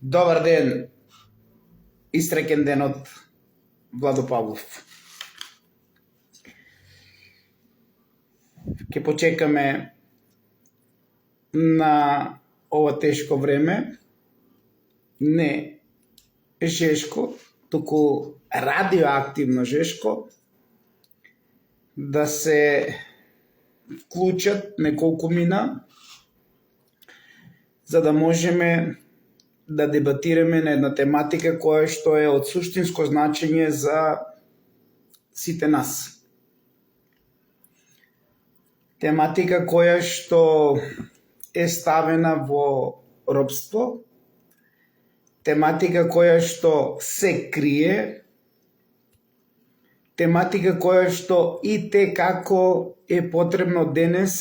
Добар ден и среќен ден од Владо Павлов. Ке почекаме на ова тешко време, не жешко, туку радиоактивно жешко, да се вклучат неколку мина, за да можеме да дебатираме на една тематика која што е од суштинско значење за сите нас. Тематика која што е ставена во робство, тематика која што се крие, тематика која што и те како е потребно денес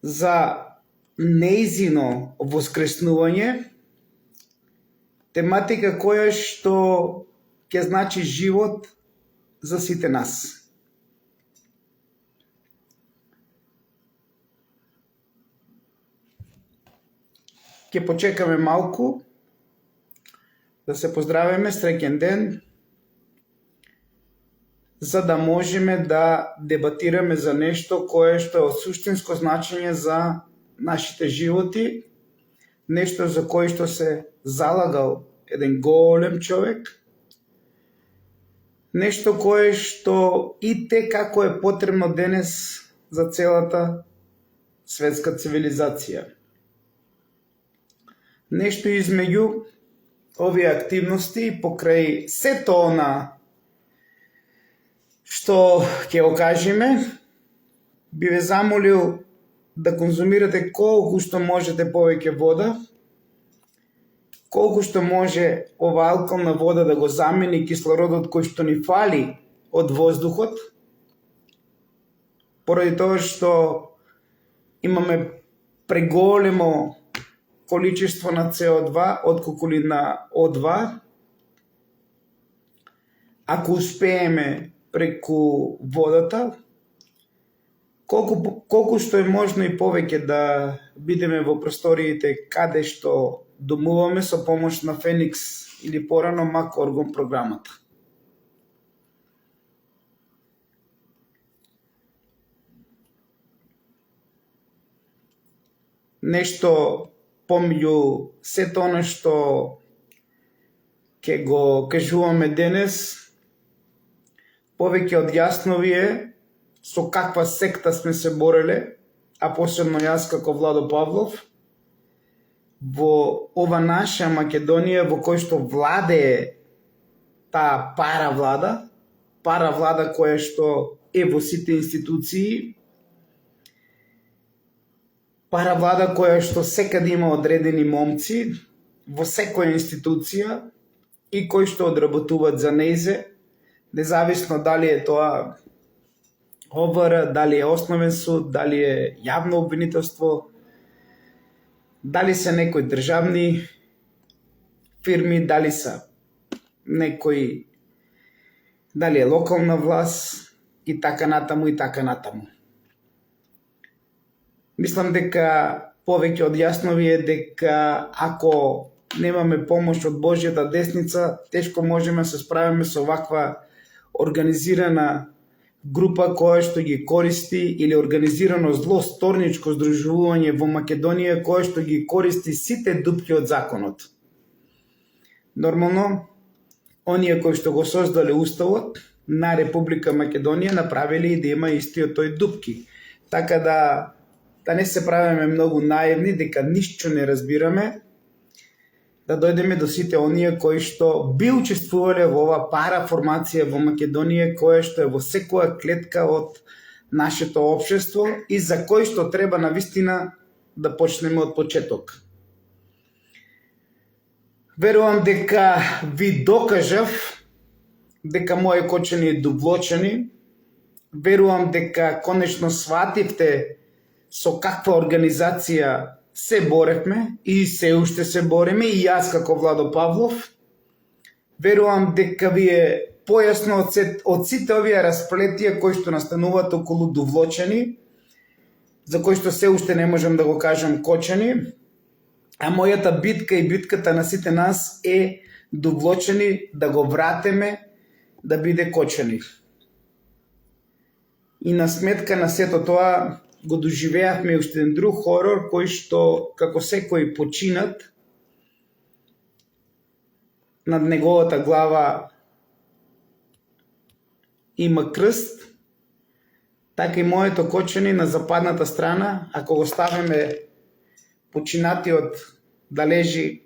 за неизино воскреснување, тематика која што ќе значи живот за сите нас. Ќе почекаме малку, да се поздравиме, среќен ден, за да можеме да дебатираме за нешто кое што е од суштинско значење за нашите животи, нешто за кој што се залагал еден голем човек, нешто кое што и те како е потребно денес за целата светска цивилизација. Нешто измеѓу овие активности покрај сето она што ќе го кажеме, би ве замолил да конзумирате колку што можете повеќе вода, колку што може ова алкална вода да го замени кислородот кој што ни фали од воздухот, поради тоа што имаме преголемо количество на CO2 отколку на O2. Ако успееме преку водата, колку што е можно и повеќе да бидеме во просториите каде што домуваме со помош на Феникс или порано Мак Оргон програмата. Нешто помеѓу сето она што ќе го кажуваме денес, повеќе од јасно ви е со каква секта сме се бореле, а посебно јас како Владо Павлов, во ова наша Македонија во кој што владее таа паравлада која што е во сите институции, паравлада која што секаде има одредени момци во секоја институција и кои што одработуваат за нејзе, независно дали е тоа ОВР, дали е Основен суд, дали е јавно обвинителство, дали се некои државни фирми, дали се некои, дали е локална власт и така натаму и така натаму. Мислам дека повеќе од јасно ви е дека ако немаме помош од Божјата десница, тешко можеме да се справиме со ваква организирана група која што ги користи или организирано зло сторничко здружување во Македонија која што ги користи сите дупки од законот. Нормално, оние кои што го создале уставот на Република Македонија направиле и да има истиот тој дупки. Така да не се правиме многу наивни дека ништо не разбираме, да дојдеме до сите оние кои што би учествувале во ова параформација во Македонија, која што е во секоја клетка од нашето општество и за кој што треба навистина да почнеме од почеток. Верувам дека ви докажав дека мои кочани е довлочени, верувам дека конечно свативте со каква организација се боревме и се уште се бореме и јас како Владо Павлов. Верувам дека ви е појасно од сите овие расплетија кои што настануваат околу довлочени, за кои што се уште не можам да го кажам кочани, А мојата битка и битката на сите нас е довлочени да го вратиме да биде кочани. И на сметка на сето тоа го доживеавме уште еден друг хорор, кој што, како секој починат, над неговата глава има крст, така и моето кочани на западната страна, ако го ставиме починатиот да лежи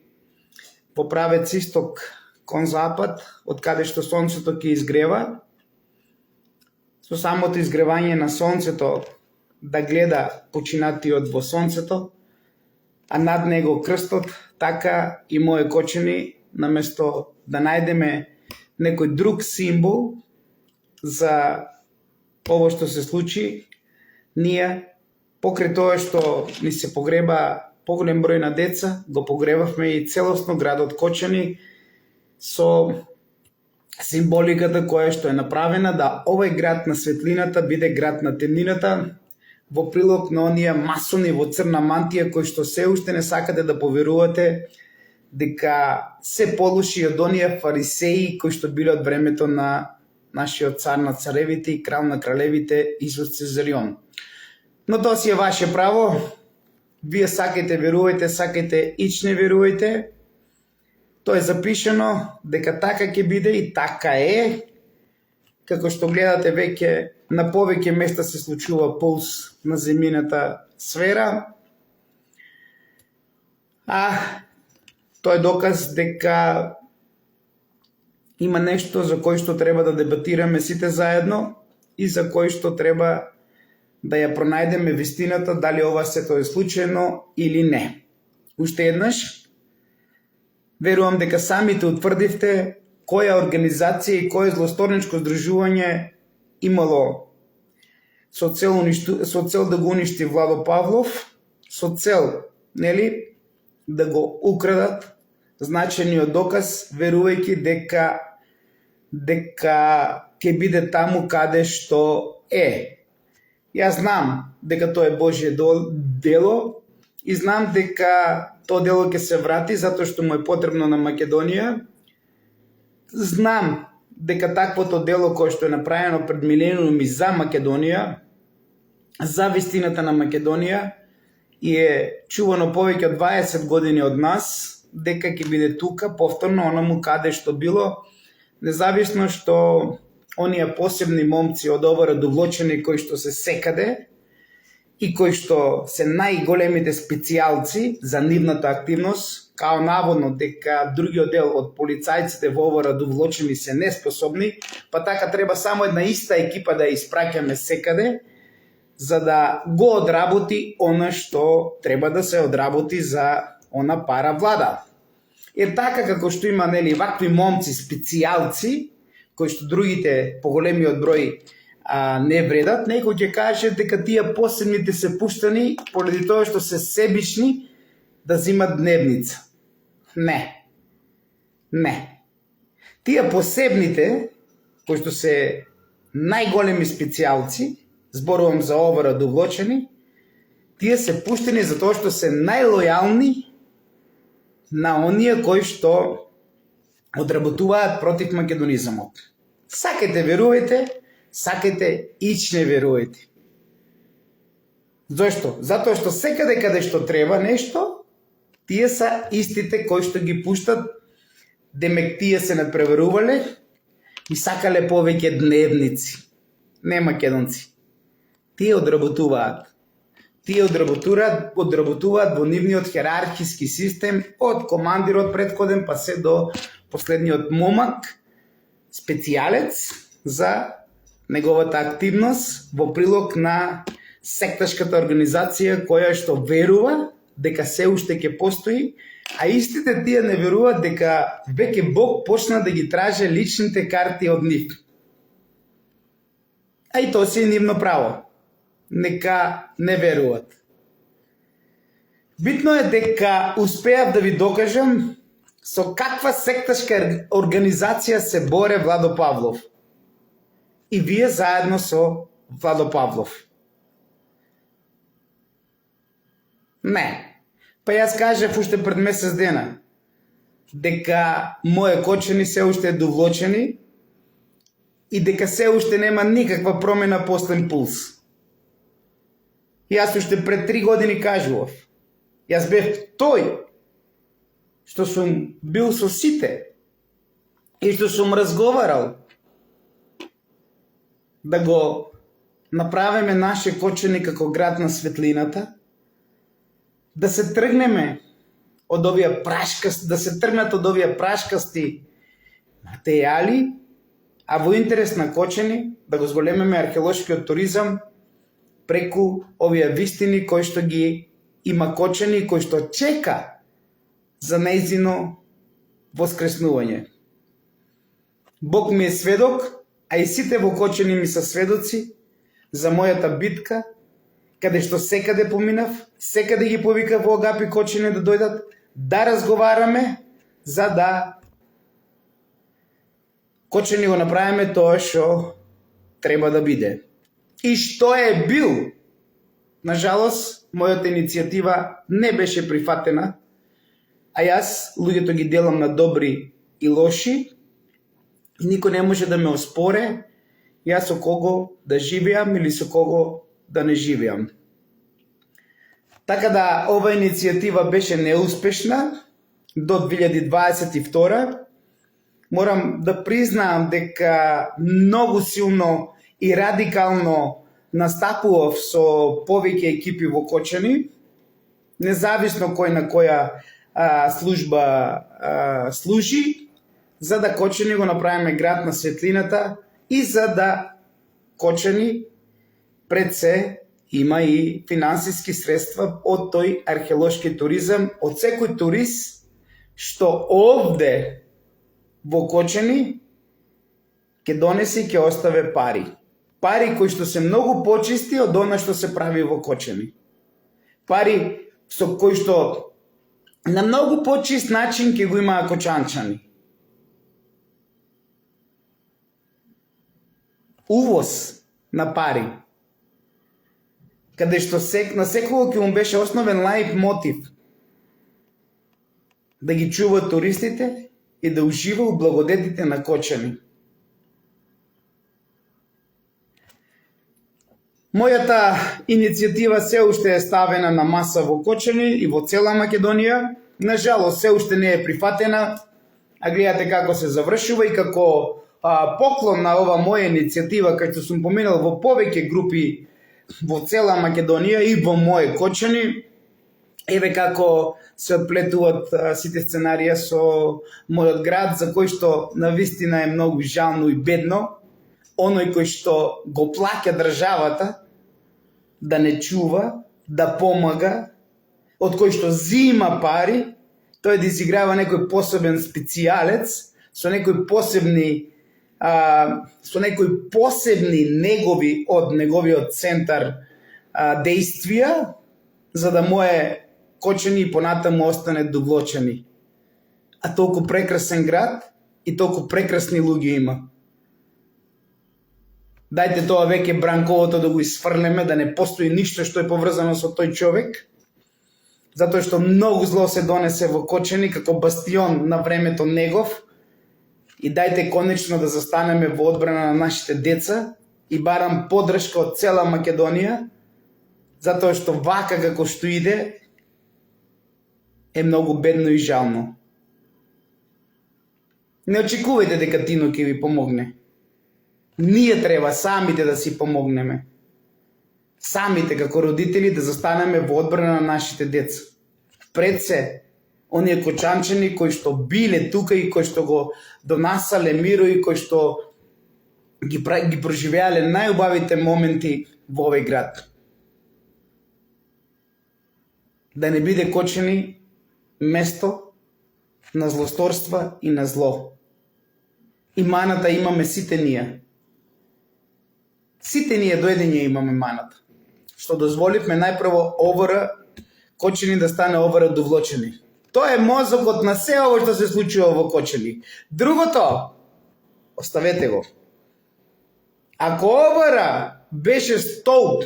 во правец исток кон запад, од каде што сонцето ќе изгрева, со самото изгревање на сонцето да гледа починатиот во сонцето, а над него крстот, така и моje кочани, наместо да најдеме некој друг символ за ово што се случи, ние, покрај тоа што ни се погреба поголем број на деца, го погребавме и целосно градот Кочани со символиката која што е направена да овој град на светлината биде град на темнината, во прилог на оние масони во црна мантија кои што се уште не сакате да поверувате дека се полоши од оние фарисеи кои што биле од времето на нашиот цар на царевите и крал на кралевите Исус Цезарион. Но тоа си е ваше право. Вие сакајте верувајте, сакајте ич не верувајте. Тоа е запишено дека така ќе биде и така е. Како што гледате веќе на повеќе места се случува пулс на земјината сфера. Тоа е доказ дека има нешто за кој што треба да дебатираме сите заедно и за кој што треба да ја пронајдеме вистината дали ова сето е случајно или не. Уште еднаш, верувам дека самите утврдивте која организација и кој злосторничко здружување имало со цел да го уништи Владо Павлов, со цел, нели, да го украдат значениот доказ, верувајќи дека ќе биде таму каде што е. Јас знам дека тоа е Божје дело и знам дека тоа дело ќе се врати затоа што му е потребно на Македонија. Знам дека таквото дело кое што е направено пред милениуми за Македонија, за вистината на Македонија, и е чувано повеќе од 20 години од нас, дека ќе биде тука повторно онаму каде што било, независно што оние посебни момци од овора довлочени кои што се секаде и кои што се најголемите специјалци за нивната активност, као наводно дека другиот дел од полицајците во овора довлочени се неспособни, па така треба само една иста екипа да ја испраќаме секаде, за да го одработи она што треба да се одработи за она пара влада. Е така како што има, нели, вакви момци специјалци, кои што другите поголемиот број не вредат, некој ќе каже дека тие посебните се пуштани поради тоа што се себични да земат дневница. Не. Тие посебните, кои што се најголеми специјалци, зборувам за овора довлочени, тие се пуштени затоа што се најлојални на оние кои што одработуваат против македонизмот. Сакајте верувајте, сакајте ич не верувајте. Зошто? Затоа што секаде каде што треба нешто, тие се истите кои што ги пуштат, демек тие се надпреварувале и сакале повеќе дневници. Не македонци. Тие одработуваат. Тие одработуваат во нивниот херархиски систем од командирот претходен па се до последниот момак, специјалец за неговата активност во прилог на секташката организација која што верува дека се уште ќе постои, а истите тие не веруваат дека веќе Бог почна да ги траже личните карти од нив. А и тоа си е нивно право. Нека не веруваат. Битно е дека успеав да ви докажам со каква секташка организација се боре Владо Павлов. И вие заедно со Владо Павлов. Не. Па јас кажав уште пред месец дена дека моje кочени се уште довлочени и дека се уште нема никаква промена постен пулс. Јас уште пред 3 години кажував. Јас бев тој што сум бил со сите и што сум разговарал да го направиме наше Кочани како град на светлината, да се тргнеме од овие прашкасти материјали, а во интерес на Кочани да го зголемиме археолошкиот туризам преку овие вистини кои што ги има Кочани, кои што чека за нејзино воскреснување. Бог ми е сведок, а и сите во Кочани ми се сведоци за мојата битка, каде што секаде поминав, секаде ги повикав во Агапи Кочани да дојдат, да разговараме, за да Кочани го направиме тоа што треба да биде. И што е бил. Нажалост, мојата иницијатива не беше прифатена, а јас луѓето ги делам на добри и лоши, и никој не може да ме оспоре јас со кого да живеам или со кого да не живеам. Така да, ова иницијатива беше неуспешна до 2022. Морам да признаам дека многу силно и радикално настапував со повеќе екипи во Кочани, независно кој на која служба служи, за да Кочани го направиме град на светлината и за да Кочани пред се има и финансиски средства од тој археолошки туризам, од секој турист што овде во Кочани ќе донесе и ќе оставе пари. Пари кои што се многу почисти од она што се прави во Кочани. Пари со кои што на многу почист начин ќе го имаа кочанчани. Увоз на пари, каде што на секој ќе му беше основен лајт мотив да ги чува туристите и да ужива у благодетите на Кочани. Мојата иницијатива се уште е ставена на маса во Кочани и во цела Македонија. Нажалост, се уште не е прифатена, а гледате како се завршува и како поклон на ова моја иницијатива, кај што сум поминал во повеќе групи во цела Македонија и во моје Кочани, еве како се отплетуваат сите сценарија со мојот град, за кој што навистина е многу жално и бедно. Оној кој што го плаќа државата да не чува, да помага, од кој што зима пари, тој да изиграва некој посебен специјалец, со некои посебни негови од неговиот центар действија, за да моје Кочани и понатаму остане довлочени. А толку прекрасен град и толку прекрасни луѓе има. Дајте тоа веќе бранковото да го изфрлеме, да не постои ништо што е поврзано со тој човек, затоа што многу зло се донесе во Кочани како бастион на времето негов, и дајте конечно да застанеме во одбрана на нашите деца и барам поддршка од цела Македонија, затоа што вака како што иде е многу бедно и жално. Не очекувајте дека Тино ќе ви помогне. Ние треба самите да си помогнеме. Самите како родители да застанеме во одбрана на нашите деца. Пред се, оние кочанчани кои што биле тука и кои што го донасале миро и кои што ги проживеале најубавите моменти во овој град. Да не биде Кочани место на злосторства и на зло. И маната имаме сите ние. Сите ние до еден ја имаме маната. Што дозволивме најпрво ОВР Кочани да стане ОВР довлочени. Тоа е мозокот на се ово што се случува во Кочани. Другото, оставете го. Ако ОВР беше столб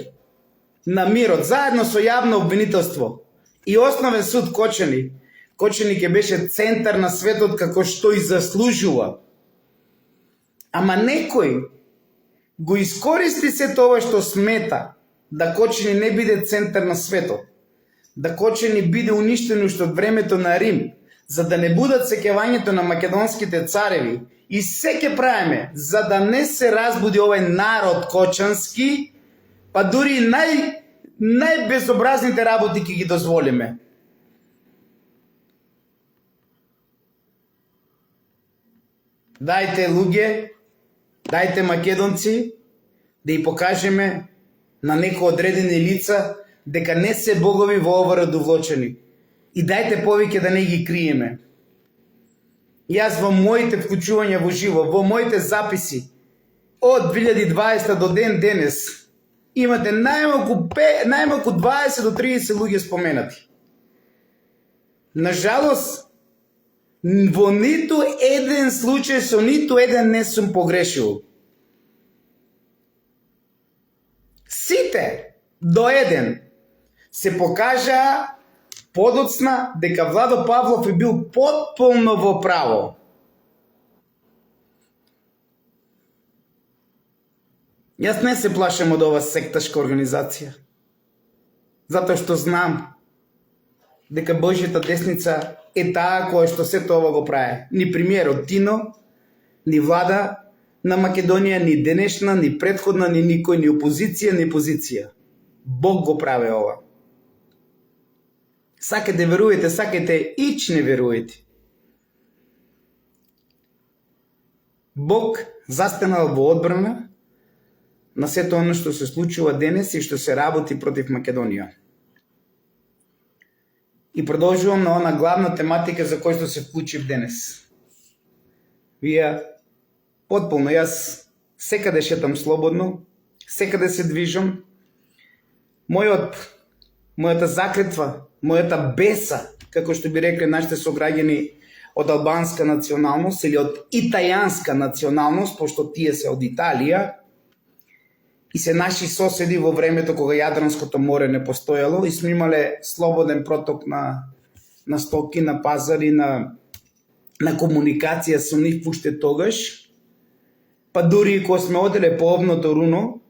на мирот, заедно со јавно обвинителство, и основен суд Кочани. Кочани ќе беше центар на светот како што и заслужува. Ама некој го искористи се тоа што смета да Кочани не биде центар на светот, да Кочани биде уништен уште од времето на Рим, за да не будат сеќавањето на македонските цареви, и се ќе правиме за да не се разбуди овој народ кочански, па дури најбезобразните работи ќе ги дозволиме. Дајте луѓе, дајте македонци, да и покажеме на некои одредени лица дека не се богови во ова радовлочени. И дајте повеќе да не ги криеме. Јас во моите вклучувања во живо, во моите записи од 2020 до ден денес, имате најмалку 20 до 30 луѓе споменати. Нажалост, во ниту еден случај со ниту еден не сум погрешил. Сите до еден се покажа подоцна дека Владо Павлов е бил потполно во право. Јас не се плашам од ова секташка организација, затоа што знам дека Божјата десница е таа која што сето ова го прави. Ни премиерот Тино, ни влада на Македонија, ни денешна, ни претходна, ни никој, ни опозиција, ни позиција. Бог го прави ова. Сакате веруете, сакате ич не веруете. Бог застанал во одбрана на сето оно што се случува денес и што се работи против Македонија. И продолжувам на она главна тематика за која што се вклучив денес. Потполно, јас секаде шетам слободно, секаде се движам. Мојата заклетва, мојата беса, како што би рекле нашите сограѓани од албанска националност или од итајанска националност, пошто тие се од Италија и се наши соседи во времето кога Јадранското море не постоело и сме имале слободен проток на стоки, на пазари, на комуникација со нив уште тогаш, па дури и кога сме оделе по овното руно,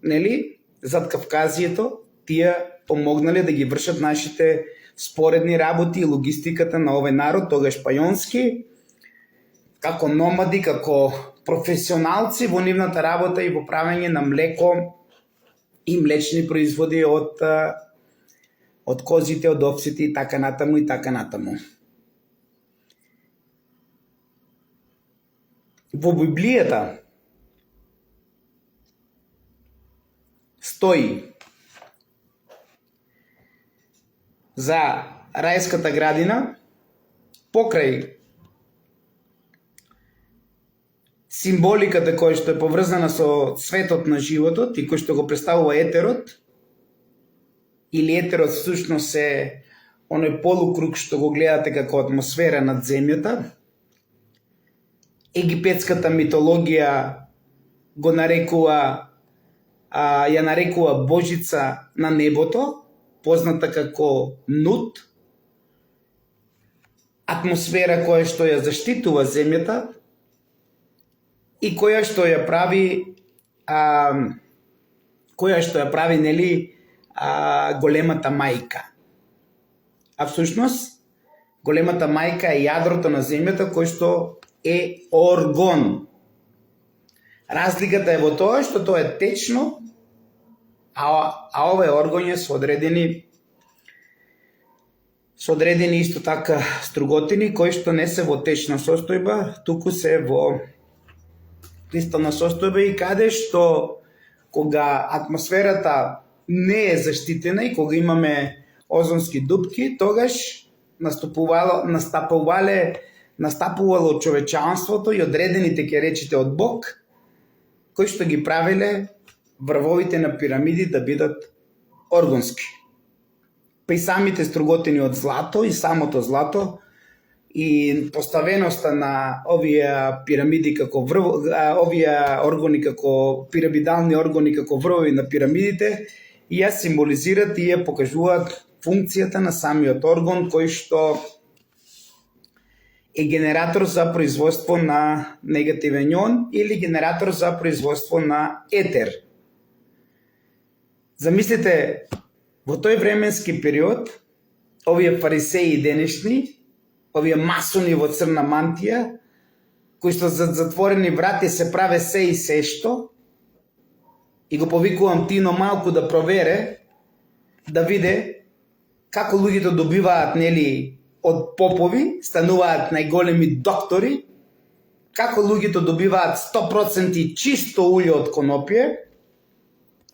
нели, зад Кавказието, тие помогнале да ги вршат нашите споредни работи и логистиката на овој народ, тогаш пајонски, како номади, како професионалци во нивната работа и во правење на млеко и млечни производи од козите, од овците и така натаму и така натаму. Во Библијата стои за рајската градина покрај символиката која што е поврзана со светот на животот и кој што го представува етерот, или етерот всушност е оној полукруг што го гледате како атмосфера над земјата. Египетската митологија го нарекува, ја нарекува божица на небото, позната како Нут, атмосфера која што ја заштитува земјата и која што ја прави нели големата мајка. А всушност големата мајка е јадрото на земјата кој што е орган. Разликата е во тоа што тоа е течно, а овој орган е со одредени исто така струготини кои што не се во течна состојба, туку се во кристална состојба и каде што кога атмосферата не е заштитена и кога имаме озонски дупки, тогаш настапувало човечанството и одредените ќе речите од Бог, кои што ги правиле врвовите на пирамиди да бидат органски. Па и самите струготини од злато и самото злато и поставеноста на овие пирамиди како овие органи како пирамидални органи како врвови на пирамидите, и ја символизират и ја покажуваат функцијата на самиот орган кој што е генератор за производство на негативен јон или генератор за производство на етер. Замислите, во тој временски период, овие фарисеи денешни, овие масони во црна мантија, кои што за затворени врати се праве се и се што, и го повикувам Тино малку да провере, да виде како луѓето добиваат, нели, од попови, стануваат најголеми доктори, како луѓето добиваат 100% чисто улје од конопје,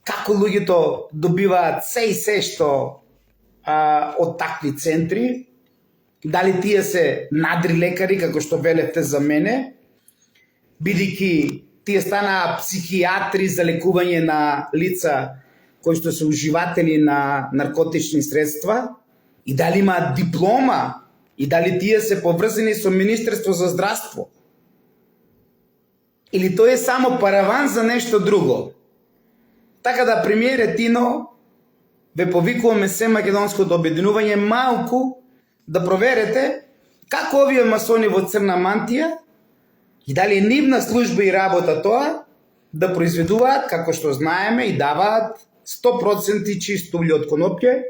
како луѓето добиваат се и се што од такви центри, дали тие се надри лекари, како што велевте за мене, бидејќи тие станаа психијатри за лекување на лица кои што се уживатели на наркотични средства, и дали имаат диплома, и дали тие се поврзани со Министерство за здравство. Или тој е само параван за нешто друго. Така да, премиере Тино, ве повикуваме се македонското обединување малку да проверете како овие масони во црна мантија и дали е нивна служба и работа тоа да произведуваат, како што знаеме, и даваат 100% чисто улје од конопје,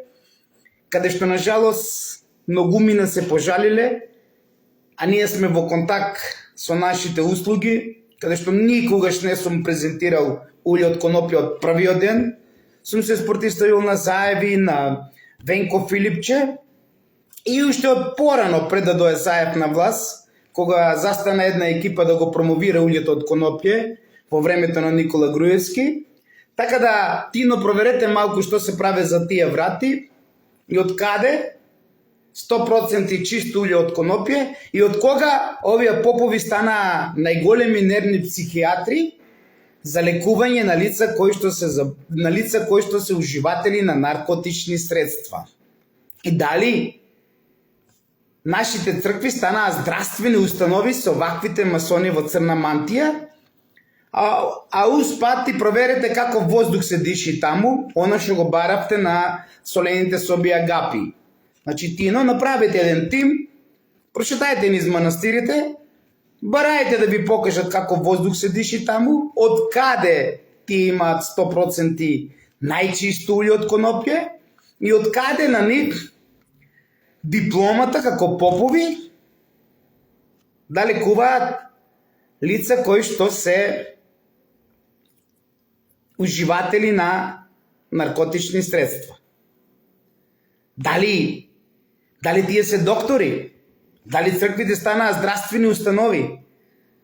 каде што на жалост многумина се пожалиле, а ние сме во контакт со нашите услуги, каде што никогаш не сум презентирал улје од конопје од првиот ден, сум се спортиставил на Заеви, на Венко Филипче, и уште од порано пред да дое Заев на власт, кога застана една екипа да го промовира улјето од конопје во времето на Никола Груевски. Така да, Тино, проверете малку што се праве за тие врати и од каде 100% чисто улје од конопје и од кога овие попови стана најголеми нервни психијатри за лекување на лица кои што се уживатели на наркотични средства. И дали нашите цркви станаа здравствени установи со ваквите масони во црна мантија, а успати проверете како воздух се диши таму, она што го баравте на солените соби Агапи. Значи, Тино, направете еден тим, прочитајте низ манастирите, барајте да ви покажат како воздух се диши таму, од каде тие имаат 100% најчисто улје од конопје и од каде на нив дипломата како попови да лекуваат лица кои што се уживатели на наркотични средства. Дали тие се доктори? Дали црквите станаа здравствени установи?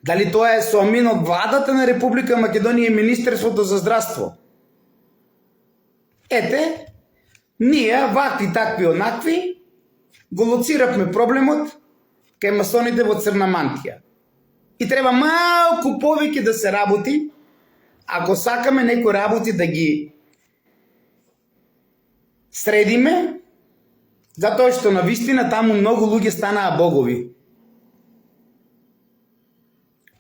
Дали тоа е соамин од владата на Република Македонија и Министерството за здравство? Ете, ние, вакви, такви, онакви, го лоциравме проблемот кај масоните во црна мантија. И треба малку повеќе да се работи, ако сакаме некои работи да ги средиме, затоа што на вистина таму многу луѓе станаа богови.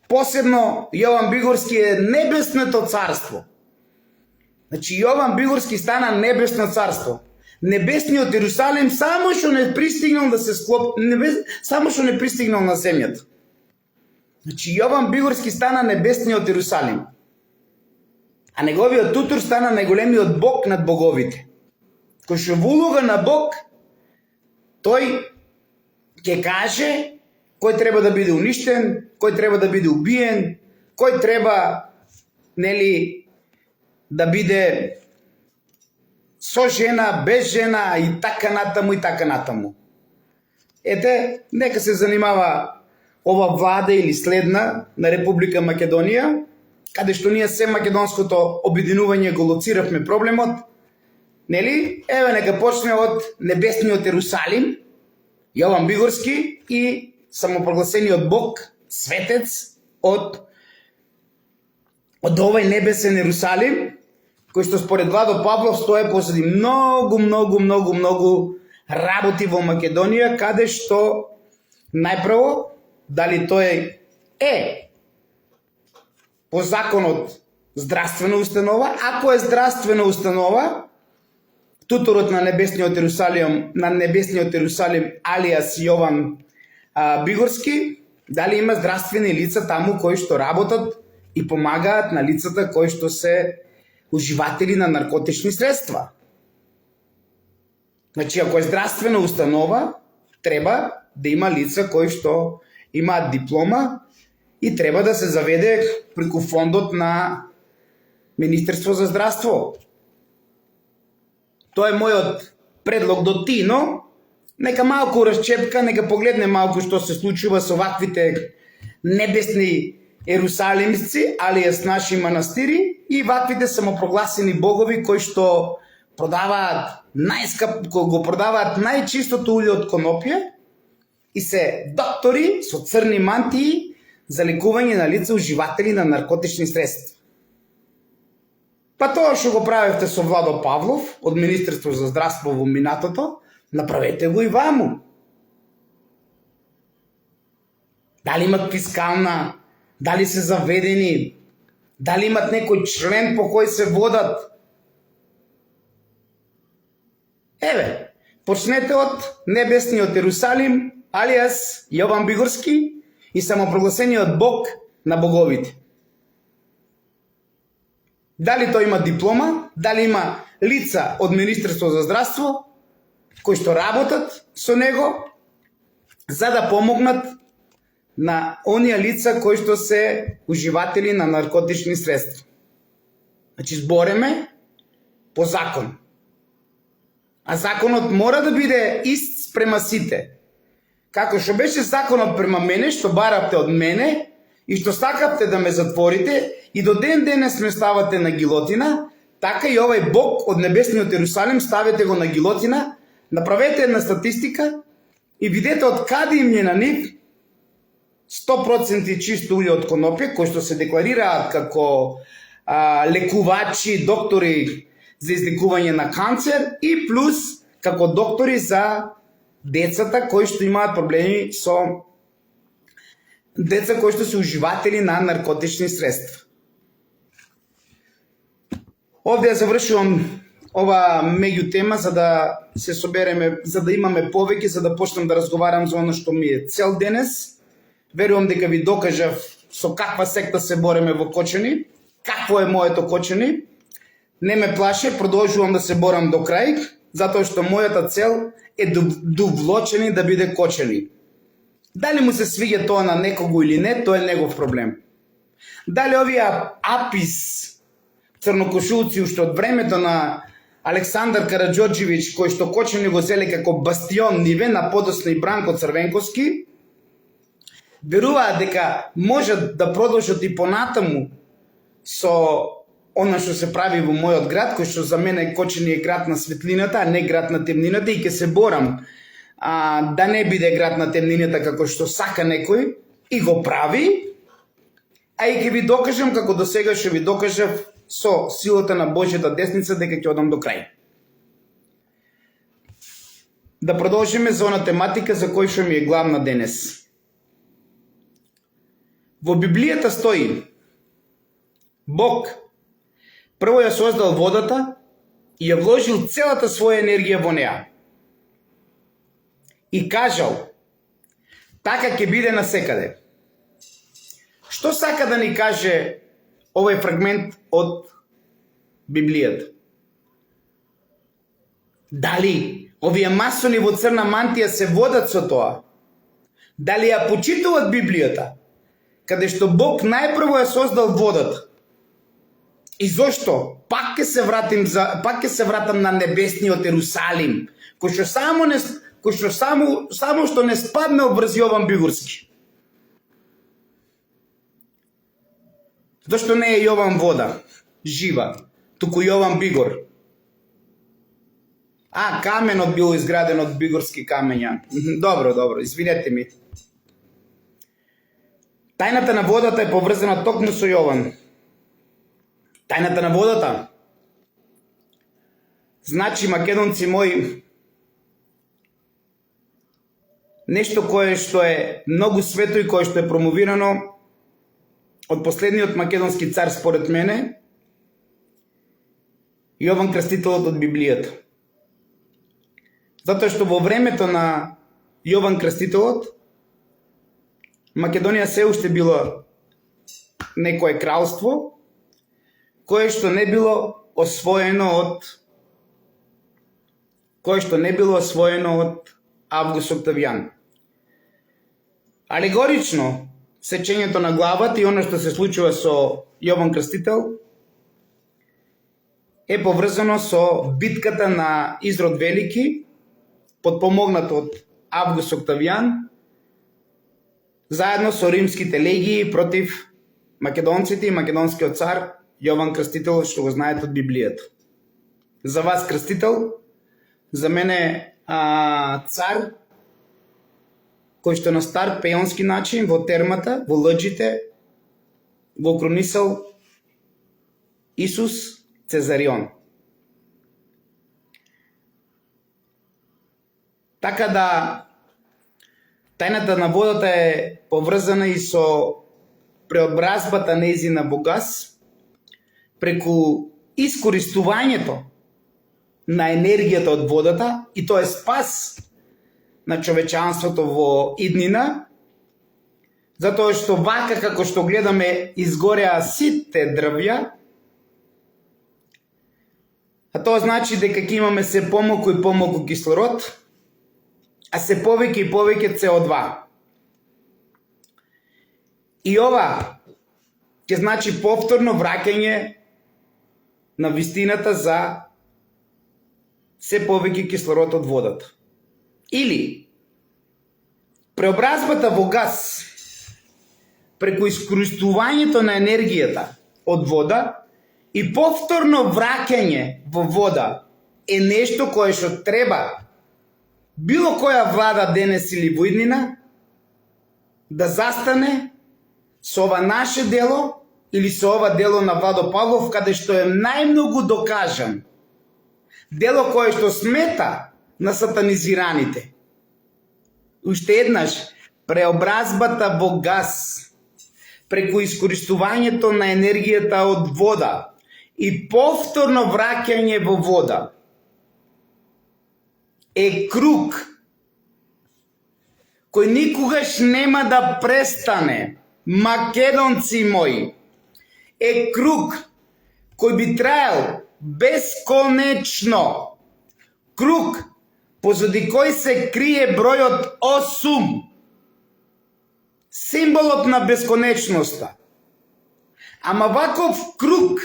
Посебно Јован Бигорски е небесното царство. Значи Јован Бигорски стана небесно царство. Небесниот Ерусалим само што не пристигнал да се само што не пристигнал на земјата. Значи Јован Бигорски стана небесниот Ерусалим. А неговиот тутор стана најголемиот бог над боговите. Кој што во улога на бог, тој ќе каже кој треба да биде уништен, кој треба да биде убиен, кој треба, нели, да биде со жена, без жена и така натаму и така натаму. Ете, нека се занимава ова влада или следна на Република Македонија, каде што ние се македонското обединување го лоциравме проблемот, нели? Еве нека почне од небесниот Ерусалим, Јован Бигорски и самопрогласениот бог, светец од овој небесен Ерусалим, кој што според Владо Павлов стои посреди многу работи во Македонија, каде што најпрво, дали тој е по законот здравствена установа, ако е здравствена установа, туторот на небесниот Ерусалим, алиас Јован Бигорски, дали има здравствени лица таму кои што работат и помагаат на лицата кои што се уживатели на наркотични средства. Значи, ако е здравствена установа, треба да има лица кои што имаат диплома и треба да се заведе преку фондот на Министерство за здравство. Тоа е мојот предлог до Тино. Нека малку разчепка, нека погледне малку што се случува со ваквите небесни ерусалимци, алијас наши манастири и ваквите самопрогласени богови кои што продаваат го продаваат најчистото улје од конопје и се доктори со црни мантии за лекување на лица уживатели на наркотични средства. Па тоа што го правевте со Владо Павлов од Министерство за здравство во минатото, направете го и ваму. Дали имат фискална, дали се заведени, дали имат некој член по кој се водат. Еве, почнете од небесниот Ерусалим, алијас Јован Бигорски и самопрогласениот Бог на боговите. Дали тој има диплома, дали има лица од Министерство за здравство кои што работат со него за да помогнат на оние лица кои што се уживатели на наркотични средства. Значи збореме по закон. А законот мора да биде ист спрема сите. Како што беше законот према мене, што баравте од мене и што сакавте да ме затворите и до ден денес ме ставате на гилотина, така и овај Бог од небесниот Ерусалим ставете го на гилотина. Направете една статистика и видете од каде им е на нив 100% чисто улје од конопје, кои што се декларираат како лекувачи, доктори за излекување на канцер и плюс како доктори за децата кои што имаат проблеми со деца кои што се уживатели на наркотични средства. Овде ја завршувам ова меѓу тема за да се собереме, за да имаме повеќе, за да почнам да разговарам за оно што ми е цел денес. Верувам дека ви докажав со каква секта се бореме во Кочани, какво е моето Кочани. Не ме плаше, продолжувам да се борам до крај, затоа што мојата цел е довлочени да биде Кочани. Дали му се свиѓа тоа на некого или не, тоа е негов проблем. Дали овие апис црнокошулци уште од времето на Александар Караџорџевиќ, кој што Кочани го зеле како бастион ниве на подоцна и Бранко Црвенковски, веруваат дека можат да продолжат и понатаму со она што се прави во мојот град, кој што за мене Кочани е град на светлината, а не град на темнината, и ќе се борам да не биде град на темнината како што сака некој и го прави, а и ќе ви докажам како до сега што ви докажав со силата на Божјата десница дека ќе одам до крај. Да продолжиме за она тематика за кој што ми е главна денес. Во Библијата стои: Бог прво ја создал водата и ја вложил целата своја енергија во неа. И кажал: така ќе биде насекаде. Што сака да ни каже овој фрагмент од Библијата? Дали овие масони во црна мантија се водат со тоа? Дали ја почитуваат Библијата, каде што Бог најпрво ја создал водата? И зошто? Пак ќе се вратам на небесниот Ерусалим, кој што само што не спадне врз Јован Бигорски. Зошто не е Јован вода жива, туку Јован Бигор? Каменот бил изграден од бигорски камења. Добро, извинете ми. Тајната на водата е поврзана токму со Јован. Тајната на водата значи, македонци мои, нешто кое што е многу свето и кое што е промовирано од последниот македонски цар според мене, Јован Крстителот од Библијата. Затоа што во времето на Јован Крстителот, Македонија се уште било некое кралство, кое што не било освоено од Август Октавијан. Алегорично, сечењето на главата и оно што се случува со Јован Крстител е поврзано со битката на Изрод Велики, подпомогнат од Август Октавијан, заедно со римските легии против македонците и македонскиот цар Јован Крстител, што го знаете од Библијата. За вас Крстител, за мене цар, кој што на стар пеонски начин во термата, во лъджите, го кронисал Исус Цезарион. Така да, тајната на водата е поврзана и со преобразбата нејзина во газ, преку искористувањето на енергијата од водата, и тоа е спас на човечанството во иднина, затоа што вака како што гледаме изгореа сите дрвја, а тоа значи дека ќе имаме се помалку и помалку кислород, а се повеќе и повеќе CO2. И ова ќе значи повторно враќање на вистината за се повеќе кислород од водата. Или преобразбата во газ преку искористувањето на енергијата од вода и повторно враќање во вода е нешто кое што треба било која влада денес или во иднина да застане со ова наше дело или со ова дело на Владо Павлов, каде што е најмногу докажан. Дело кое што смета на сатанизираните. Уште еднаш, преобразбата во газ преку искористувањето на енергијата од вода и повторно враќање во вода е круг кој никогаш нема да престане. Македонци мои, е круг кој би траел бесконечно. Круг позади кој се крие бројот 8, символот на бесконечноста. Ама ваков круг,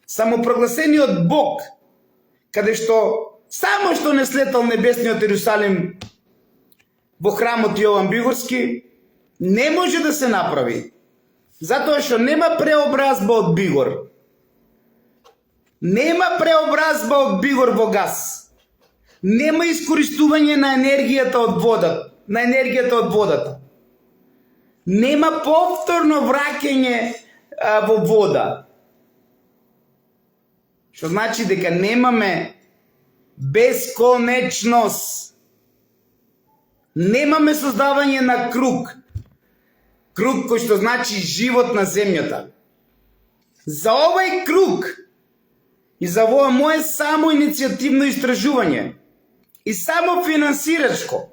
самопрогласениот Бог, каде што само што не слетал небесниот Ерусалим во храмот Јован Бигорски, не може да се направи, затоа што нема преобразба од Бигор. Нема преобразба од Бигор во газ. Нема искористување на енергијата од водата. Нема повторно враќање во вода. Што значи дека немаме бесконечност. Немаме создавање на круг. Круг кој што значи живот на земјата. За овој круг и за ова мое само иницијативно истражување и само финансирачко,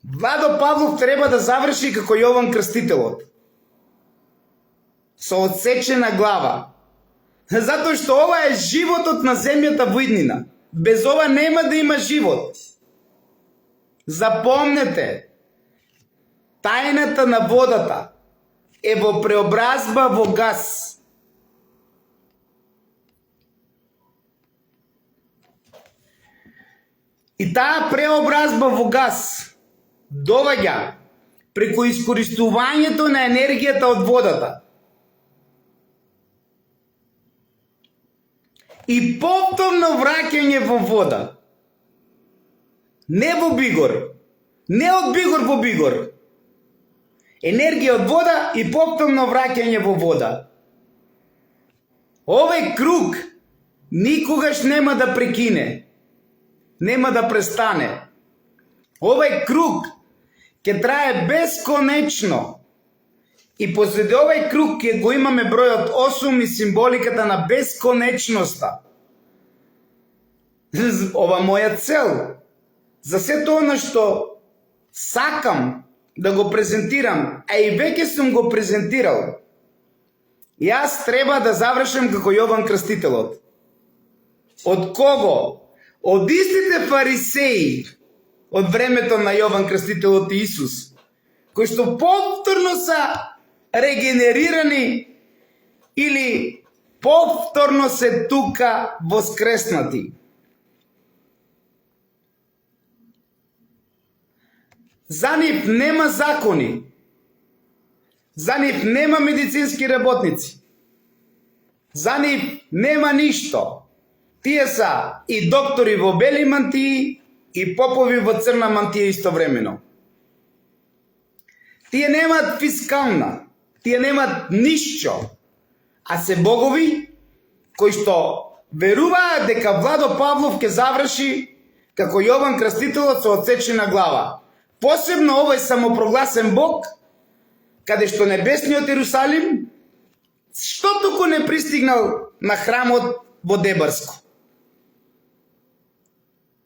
Владо Павлов треба да заврши како Јован Крстителот. Со отсечена глава. Затоа што ова е животот на земјата во иднина. Без ова нема да има живот. Запомнете, тајната на водата е во преобразба во газ. И таа преобразба во газ доаѓа преку искористувањето на енергијата од водата. И повторно враќање во вода. Не во Бигор. Не од Бигор во Бигор. Енергија од вода и повторно враќање во вода. Овој круг никогаш нема да прекине. Нема да престане. Овој круг ќе трае бесконечно. И позади овој круг ќе го имаме бројот 8 и символиката на бесконечноста. ова моја цел, за сето она што сакам да го презентирам, а и веќе сум го презентирал, јас треба да завршам како Јован Крстителот. Од кого? Од истите фарисеи од времето на Јован Крстителот и Исус, кои што повторно са регенерирани или повторно се тука воскреснати. За нив нема закони, за нив нема медицински работници, за нив нема ништо. Тие са и доктори во бели мантии и попови во црна мантија истовремено. Тие немат фискална, тие немат ништо, а се богови кои што веруваат дека Владо Павлов ќе заврши како Јован Крстителот со отсечена глава. Посебно овој самопрогласен Бог, каде што небесниот Иерусалим, што туку не пристигнал на храмот во Дебарско.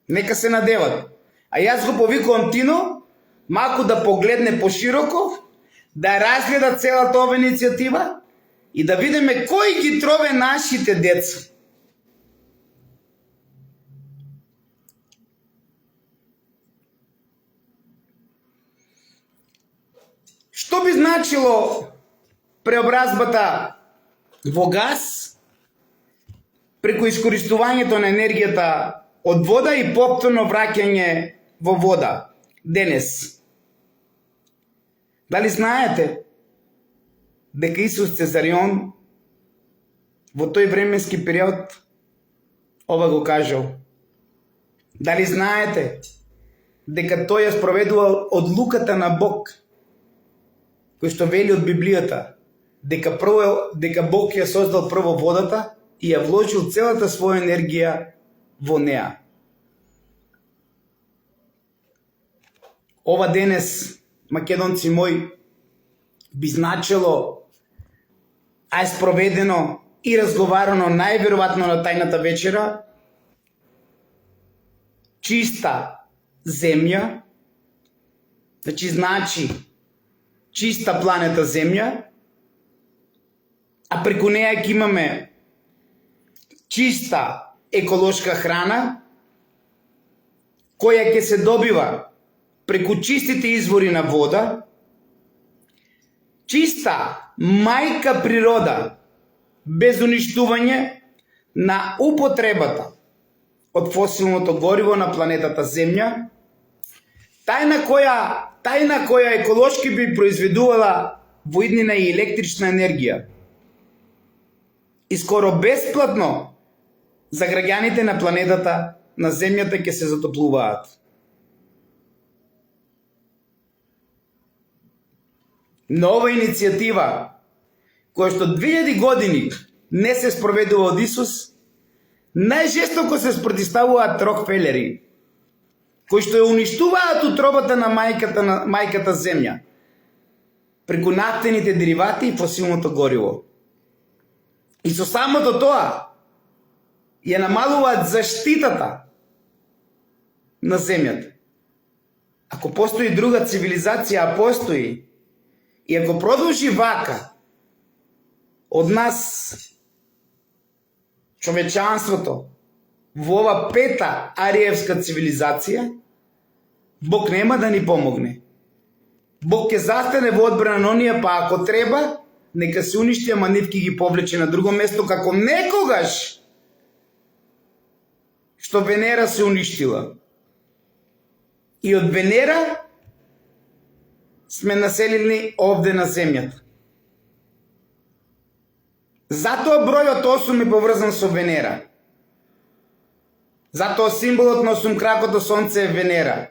Нека се надеват. А јас го повикувам Тино, малку да погледне пошироко, да разгледа целата ова иницијатива и да видиме кој ги трове нашите деца. Што би значило преобразбата во газ преку искористувањето на енергијата од вода и повторно враќање во вода денес? Дали знаете дека Исус Цезарион во тој временски период ова го кажал? Дали знаете дека тој ја спроведувал одлуката на Бог, кој што вели од Библијата, дека Бог ја создал прво водата и ја вложил целата своја енергија во неа? Ова денес, македонци мои, би значило, а е спроведено и разговарано најверојатно на тајната вечера, чиста земја, значи чиста планета Земја, а преку неја ќе имаме чиста еколошка храна, која ќе се добива преку чистите извори на вода, чиста мајка природа, без уништување на употребата од фосилното гориво на планетата Земја, тајна која еколошки би произведувала во иднина и електрична енергија и скоро бесплатно за граѓаните на планетата на Земјата ќе се затоплуваат. Но ова иницијатива, која што 2000 години не се спроведува од Исус, најжестоко се спротивставуваат Рокфелери, кои што ја уништуваат утробата на мајката Земја преку нафтените деривати и фосилното гориво. И со самото тоа ја намалуваат заштитата на Земјата. Ако постои друга цивилизација, а постои, и ако продолжи вака, од нас, човечанството, во ова пета ариевска цивилизација, Бог нема да ни помогне. Бог ќе застане во одбрана на оние, па ако треба, нека се уништи, ама нив ќе ги повлече на друго место, како некогаш што Венера се уништила. И од Венера сме населени овде на Земјата. Затоа бројот 8 е поврзан со Венера. Затоа символот на осумкракото сонце е Венера.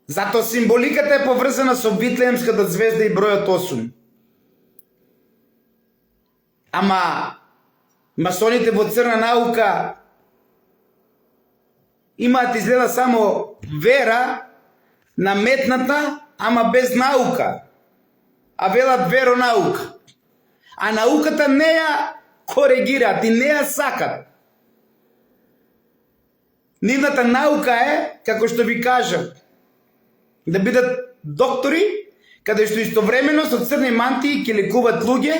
Затоа символиката е поврзана со Витлеемската звезда и бројот 8. Ама масоните во црна наука имаат изгледа само вера наметната, ама без наука. А велат веронаука. А науката не ја коригираат и не ја сакат. Нивната наука е, како што ви кажа, да бидат доктори, каде што истовремено со црни мантии ќе лекуваат луѓе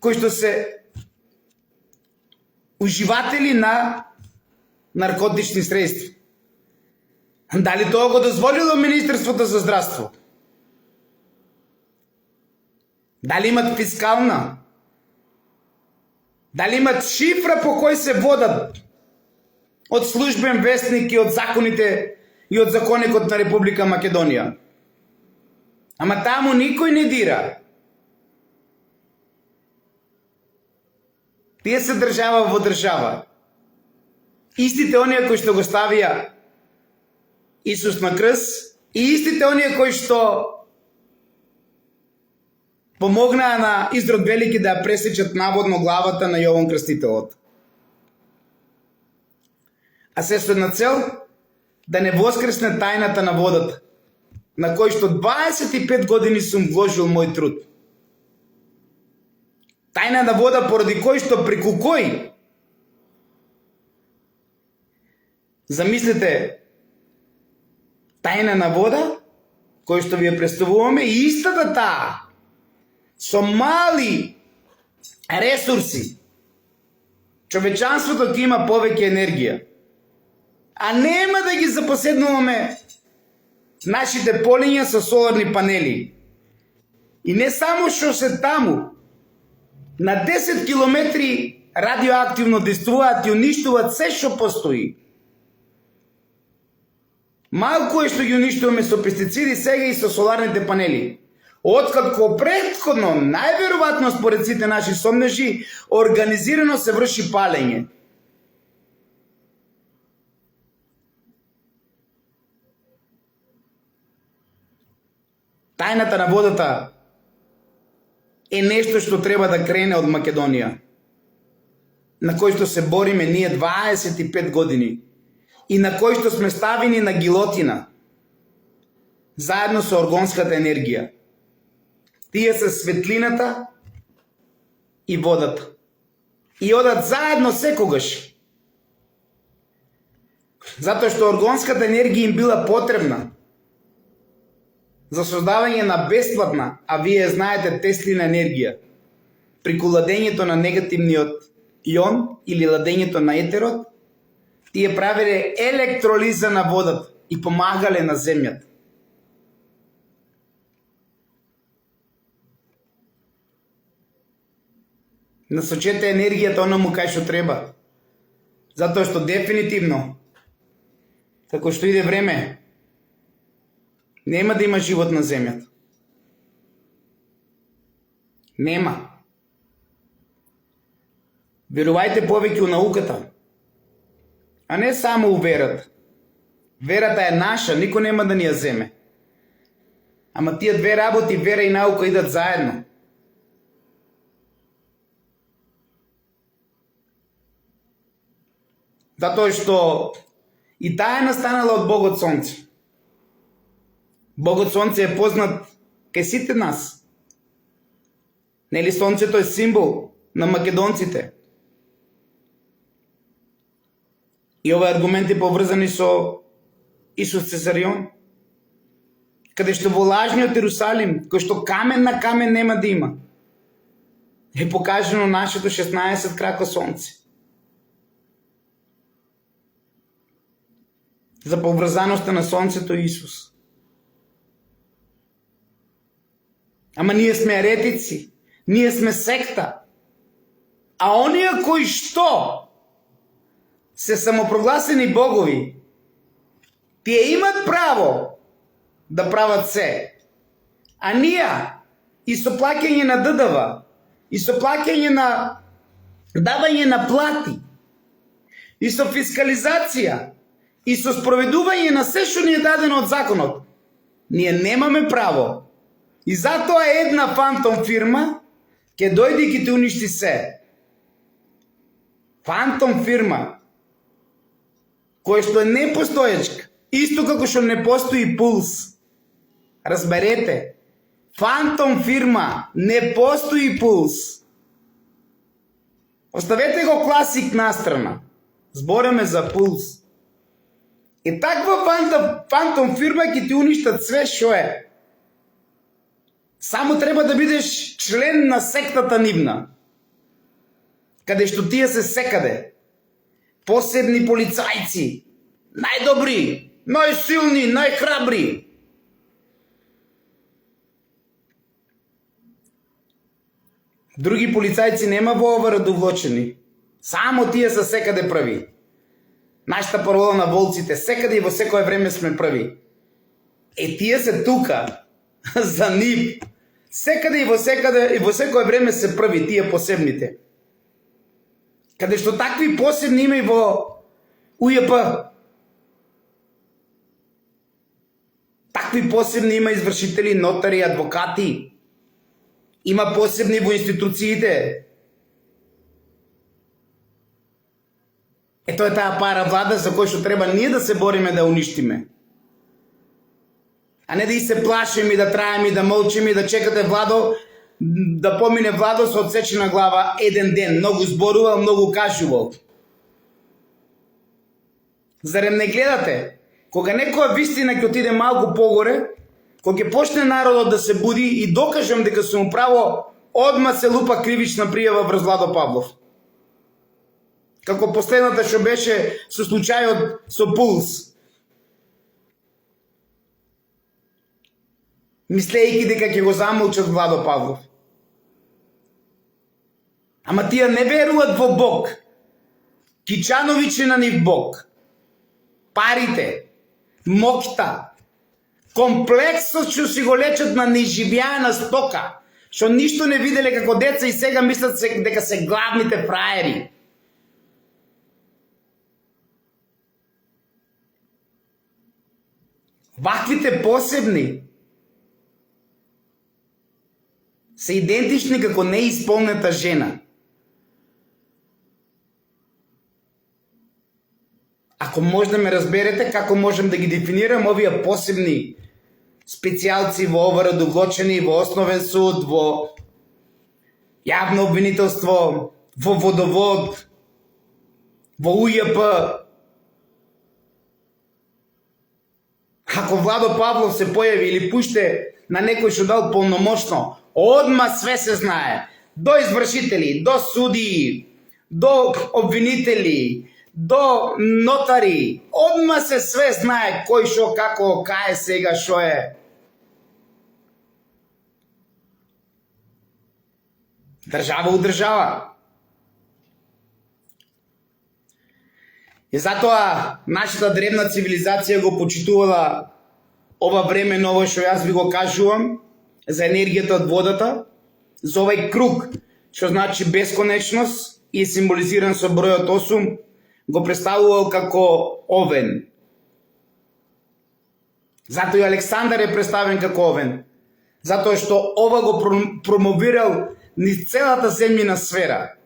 кои што се уживатели на наркотични средства. Дали тоа го дозволило Министерството за здравство? Дали имат фискална? Дали имат шифра по кој се водат од службен вестник и од законите и од законникот на Република Македонија? Ама таму никој не дира. Тие се држава во држава. Истите оние кои што го ставија Исус на крст и истите оние кои што помогнаа на Изрод Велики да ја пресечат наводно главата на Јован Крстителот. А се со една цел да не воскресне тајната на водата, на кој што 25 години сум вложил мој труд. Тајна на вода поради кој што преку кој, замислите, тајна на вода, кој што ви ја представуваме, и истата таа, со мали ресурси, човечанството ќе има повеќе енергија. А нема да ги запоседнуваме нашите полиња со соларни панели. И не само што се таму, на 10 километри радиоактивно действуваат и уништуваат се што постои. Малку е што ги уништуваме со пестициди, сега и со соларните панели. Откако претходно, најверојатно според сите наши сомнежи, организирано се врши палење. Тајната на водата е нешто што треба да крене од Македонија, на кој што се бориме ние 25 години и на кој што сме ставени на гилотина, заедно со оргонската енергија. Тие се светлината и водата. И одат заедно секогаш. Затоа што оргонската енергија им била потребна за создавање на бесплатна, а вие знаете, Теслина енергија, прику ладењето на негативниот ион или ладењето на етерот, тие правеле електролиза на водата и помагале на земјата. Насочете енергијата онаму кај што треба. Затоа што дефинитивно, како што иде време, нема да има живот на земјата. Нема. Верувајте повеќе у науката, а не само у верата. Верата е наша, никој нема да ни ја земе. Ама тие две работи, вера и наука, идат заедно. Затоа што и таа е настанала од Богот Сонце. Богот Сонце е познат кај сите нас. Нели Сонцето е символ на македонците. И овие аргументи поврзани со Исус Цезарион, каде што во лажниот Ерусалим, кој што камен на камен нема да има, е покажено нашето 16 крака сонце. За поврзаноста на сонцето Исус. Ама ние сме еретици, ние сме секта. А оние кои што се самопрогласени богови, тие имат право да прават се. А ние и со плаќање на ДДВ, и со плаќање на давање на плати, и со фискализација, и со спроведување на се што ни е дадено од законот, ние немаме право. И затоа една фантом фирма ќе дојде и ќе те уништи се. Фантом фирма која што е непостоечка, исто како што не постои пулс. Разберете, фантом фирма, не постои пулс. Оставете го класик настрана. Збореме за пулс. И таква фантом фирма ќе ти уништат све што е. Само треба да бидеш член на сектата нивна, каде што тие се секаде. Посебни полицајци, најдобри, најсилни, најхрабри. Други полицајци нема во ова радовлочени. Само тие се секаде први. Нашата парола на волците, секаде и во секое време сме први. Тие се тука за нив. Секаде и во секое време се први, тие посебните. Каде што такви посебни има и во УЈП. Такви посебни има извршители, нотари, адвокати. Има посебни во институциите. Тоа е таа паравлада за кој што треба ние да се бориме да уништиме. А не да и се плашиме и да траеме и да молчиме и да чекате Владо, да помине Владо со одсечена глава еден ден. Многу зборувал, многу кажувал. Зарем не гледате? Кога некоја вистина ќе отиде малку погоре, кога ќе почне народот да се буди и докажам дека сум право, одма се лупа кривична пријава врз Владо Павлов. Како последната што беше со случајот со Пулс. Мислејќи дека ќе го замолчат Владо Павлов. Ама тие не веруват во Бог. Кичановиќ е на нив Бог. Парите, моќта, комплексот што си го лечат на неизживеана стока, што ништо не виделе како деца и сега мислат дека се главните фраери. Ваквите посебни се идентични како неисполнета жена. Ако може да ме разберете како можем да ги дефинирам овие посебни специјалци во ова радовлочени, во основен суд, во јавно обвинителство, во водовод, во УЈП. Ако Владо Павлов се појави или пуште на некој што дал полномошно, одма све се знае. До извршители, до судии, до обвинители, до нотари. Одма се све знае кој шо, како, кај сега, шо е. Држава у држава. И затоа нашата древна цивилизација го почитувала ова време ново што јас ви го кажувам, за енергијата од водата, за овај круг, што значи бесконечност и е символизиран со бројот 8, го представувал како овен. Затоа и Александар е представен како овен. Затоа што ова го промовирал низ целата земјина сфера,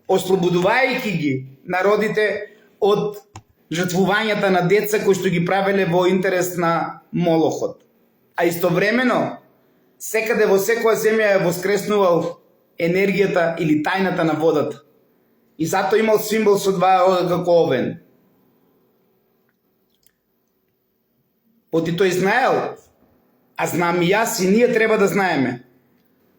ослободувајќи ги народите од жртвувањата на деца кои што ги правеле во интерес на Молохот. А истовремено, секаде во секоја земја е воскреснувал енергијата или тајната на водата. И затоа имал символ со два рога како овен. Поти тој знаел, а знам и јас и ние треба да знаеме,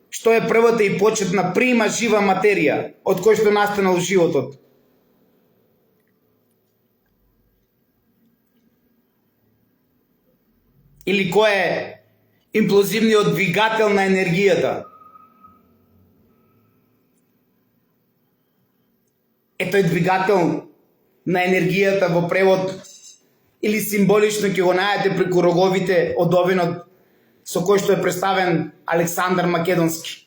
што е првата и почетна прима жива материја од кој што настанал животот. Или кој е имплозивниот двигател на енергијата. Тој двигател на енергијата во превод или символично ќе го најдете преку роговите од овинот со кој што е представен Александар Македонски.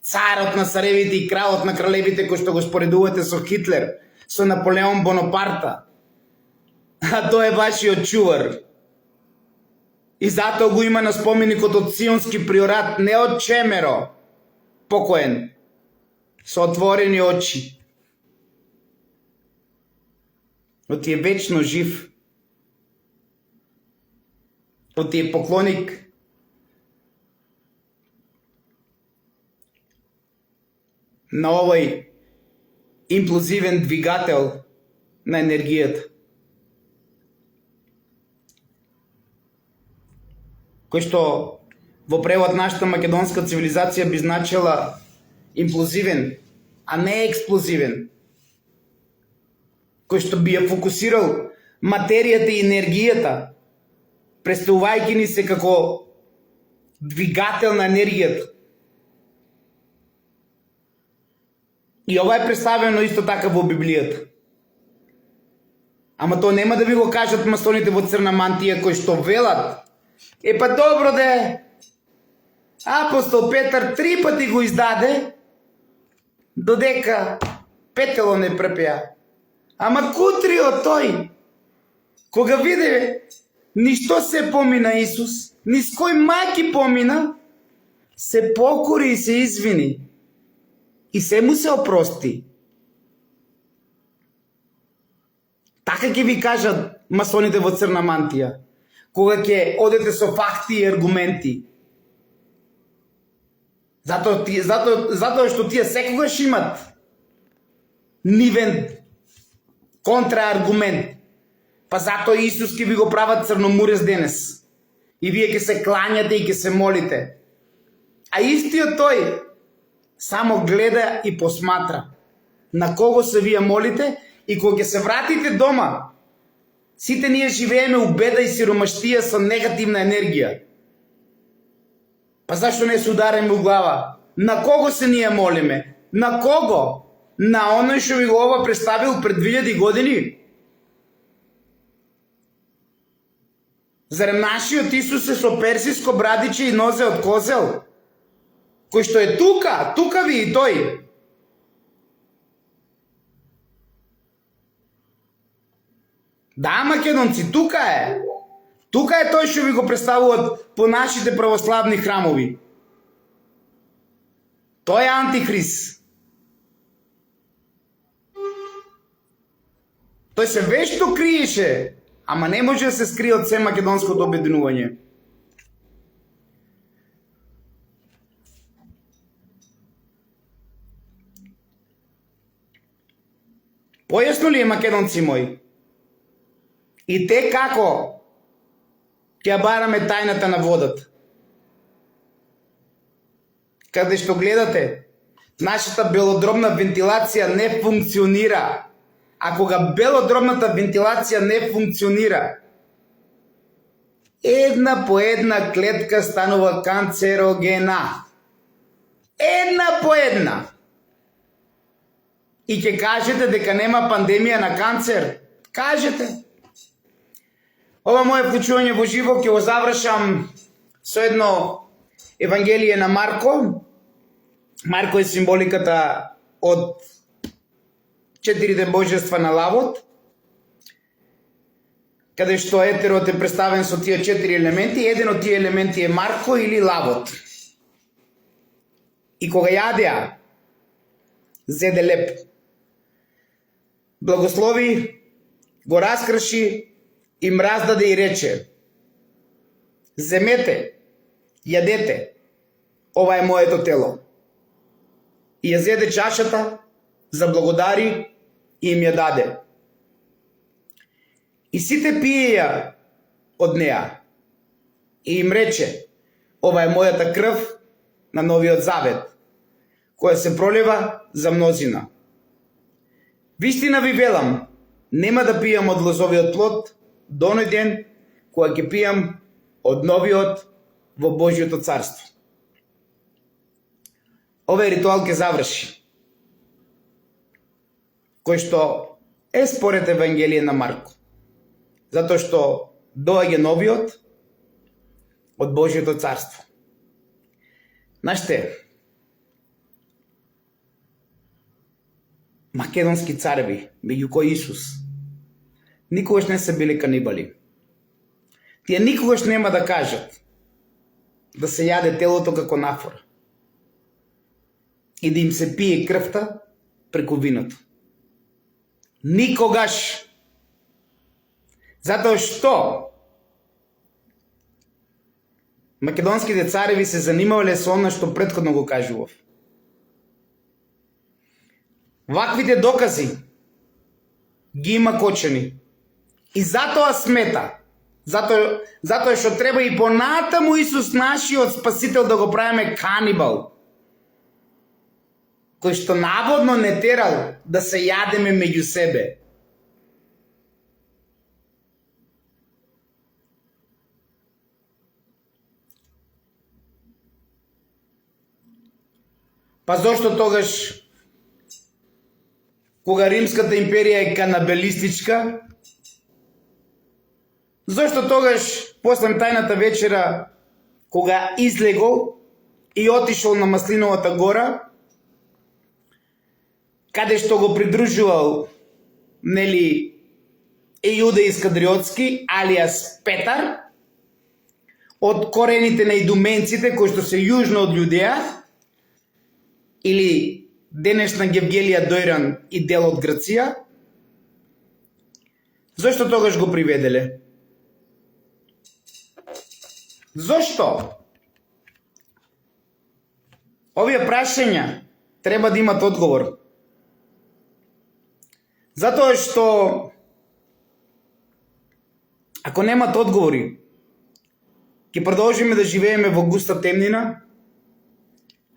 Царот на царевите и кралот на кралевите кој што го споредувате со Хитлер, со Наполеон Бонапарта. А тој е вашиот чувар. И затоа го има на споменикот од Сионски приорат, не од Чемеро, покоен, со отворени очи. Но ти е вечно жив. Но ти е поклоник. На овој имплозивен двигател на енергијата. Кој што во превод нашата македонска цивилизација би значила имплозивен, а не експлозивен. Кој што би ја фокусирал материјата и енергијата, представувајќи ни се како двигател на енергијата. И ова е представено исто така во Библијата. Ама тоа нема да ви го кажат масоните во црна мантија кои што велат: па добро де, апостол Петар 3 пати го издаде, додека петело не препеа. Ама кутрио тој, кога виде ништо се помина Исус, ни с кој маки помина, се покори и се извини. И се му се опрости. Така ќе ви кажат масоните во црна мантија, кога ќе одете со факти и аргументи. Затоа што тие секогаш имат нивен контрааргумент. Па затоа Исус ќе ви го прават црномурес денес. И вие ќе се клањате и ќе се молите. А истиот тој само гледа и посматра на кого се вие молите, и кога ќе се вратите дома, сите ние живееме у беда и сиромаштија со негативна енергија. Па зашто не се удареме у глава? На кого се ние молиме? На кого? На оној што ви го ова представил пред 2000 години? Зарем нашиот Исус е со персиско брадиче и нозе од козел? Кој што е тука ви и тој. Да, македонци, тука е. Тука е тој што ви го представуваат по нашите православни храмови. Тој е антихрист. Тој се вешто криеше, ама не може да се скрие од се македонското обединување. Појасно ли е, македонци мои? И те како ќе ја бараме тајната на водата? Каде што гледате, нашата белодробна вентилација не функционира. А кога белодробната вентилација не функционира, една по една клетка станува канцерогена. Една по една. И ќе кажете дека нема пандемија на канцер? Кажете. Ова моje вклучување во живо ќе го завршам со едно Евангелие на Марко. Марко е символиката од 4 божества на лавот, каде што етерот е представен со тие 4 елементи. Еден од тие елементи е Марко или лавот. И кога јадеа, зеде леп, благослови, го раскрши, им раздаде и рече: земете, јадете, ова е моето тело. И ја зеде чашата, заблагодари и им ја даде. И сите пиеја од неа. И им рече: ова е мојата крв на новиот завет, која се пролива за мнозина. Вистина ви велам, нема да пијам од лозовиот плод до оној ден кога ќе пијам од новиот во Божјото царство. Овој ритуал ќе заврши, кој што е според Евангелие на Марко, затоа што доаѓа новиот од Божјото царство. Наште македонски цареви, меѓу кои Исус, никогаш не се били канибали. Тие никогаш нема да кажат да се јаде телото како нафора и да им се пие крвта преку виното. Никогаш. Затоа што македонските цареви се занимавале со она што претходно го кажував. Ваквите докази ги има кочени. И затоа смета. Затоа што треба и понатаму Исус нашиот Спасител да го правиме канибал, кој што наводно не терал да се јадеме меѓу себе. Па зошто тогаш, кога Римската империја е канабалистичка, зошто тогаш, после тајната вечера, кога излегол и отишол на Маслиновата гора, каде што го придружувал, нели, Ејуда Искадриотски, алиас Петар, од корените на идуменците, кои што се јужно од Јудеја, или денешна Гевгелија Дојран и дел од Грција, зошто тогаш го приведеле? Зошто? Овие прашања треба да имат одговор. Затоа што ако немат одговори, ќе продолжиме да живееме во густа темнина,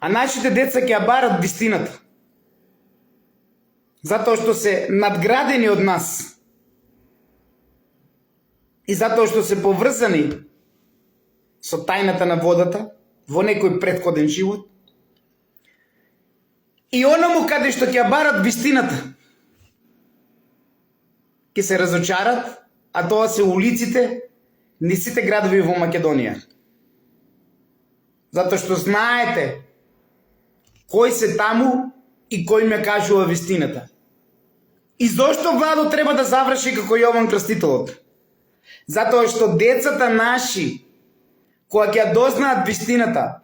а нашите деца ќе ја барат вистината. Затоа што се надградени од нас и затоа што се поврзани со тајната на водата во некој претходен живот. И онаму каде што ќе ја барат вистината, ќе се разочарат, а тоа се улиците низ сите градови во Македонија. Затоа што знаете кој се таму и кој ме кажува вистината. И зошто Владо треба да заврши како Јован Крстителот? Затоа што децата наши, кога ќе дознаат вистината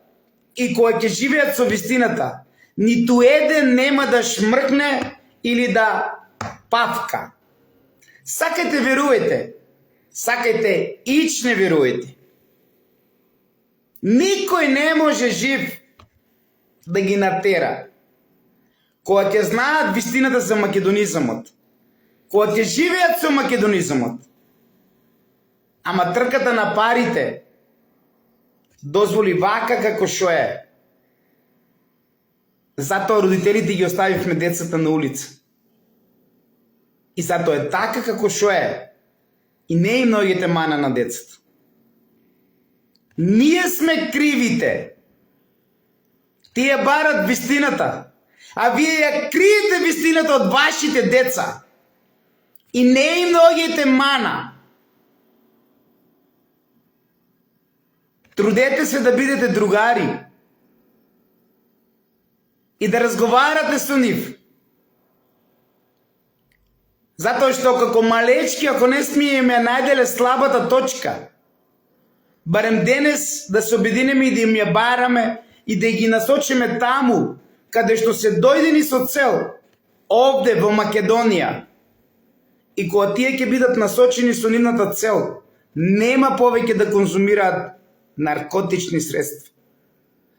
и кога ќе живеат со вистината, ниту еден нема да шмркне или да павка. Сакајте верувајте, сакајте ич не верувајте. Никој не може жив да ги натера. Кога ќе знаат вистината за македонизамот, кога ќе живеат со македонизамот, ама трката на парите дозволи вака како што е. Затоа родителите ги оставивме децата на улица. И затоа е така како што е. И не и многите мана на децата. Ние сме кривите. Тие барат вистината, а вие ја криете вистината од вашите деца. И не и многите мана. Трудете се да бидете другари и да разговарате со нив. Затоа што како малечки, ако не смееме најделе слабата точка, барем денес да се обединеме и да им ја бараме и да ги насочиме таму, каде што се дојдени со цел, овде во Македонија. И кога тие ќе бидат насочени со нивната цел, нема повеќе да конзумираат наркотични средства.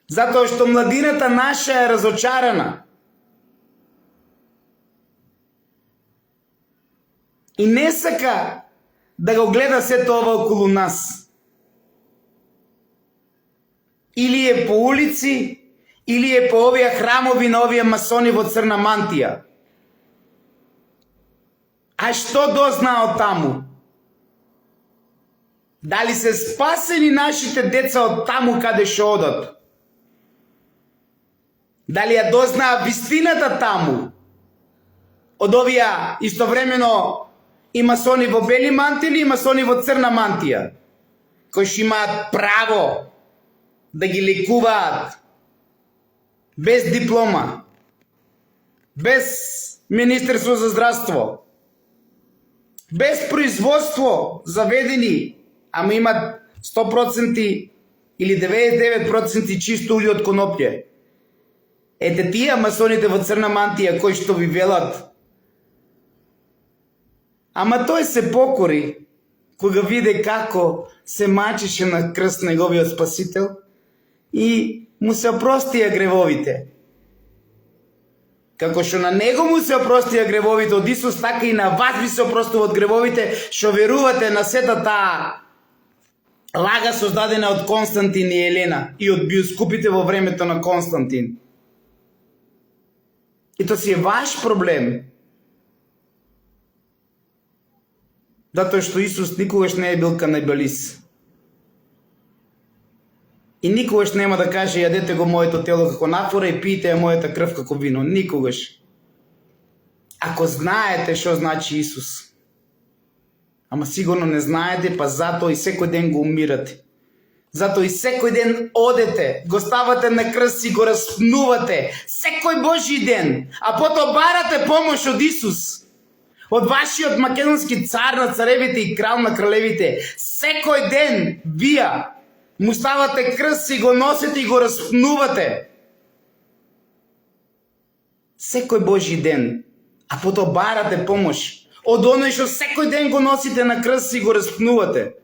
Затоа што младината наша е разочарана. И не сака да го гледа сето ова околу нас. Или е по улици, или е по овие храмови на овие масони во црна мантија. А што дознаа од таму? Дали се спасени нашите деца од таму каде што одат? Дали ја дознаа вистината таму? Од овие истовремено и масони во бели мантили и масони во црна мантија, кои што имаат право да ги лекуваат без диплома, без Министерство за здравство, без производство заведени, ама имат 100% или 99% чисто улје од коноплје. Ете тие масоните во црна мантија кои што ви велат. Ама тој се покори кога виде како се мачеше на крст неговиот Спасител и му се опростија гревовите. Како што на него му се опростија гревовите од Исус, така и на вас ви се опростуваат гревовите, што верувате на сета таа лага создадена од Константин и Елена и од биоскупите во времето на Константин. И тоа си е ваш проблем. Затоа што Исус никогаш не е бил канибалист. И никогаш нема да каже јадете го моето тело како нафора и пиете ја мојата крв како вино. Никогаш. Ако знаете што значи Исус. Ама сигурно не знаете, па затоа и секој ден го умирате. Затоа и секој ден одете, го ставате на крст и го распнувате. Секој Божи ден. А потоа барате помош од Исус. Од вашиот македонски цар на царевите и крал на кралевите. Секој ден вија му ставате крст и го носите и го распнувате. Секој Божи ден. А потоа барате помош од оној што секој ден го носите на крст и го распнувате.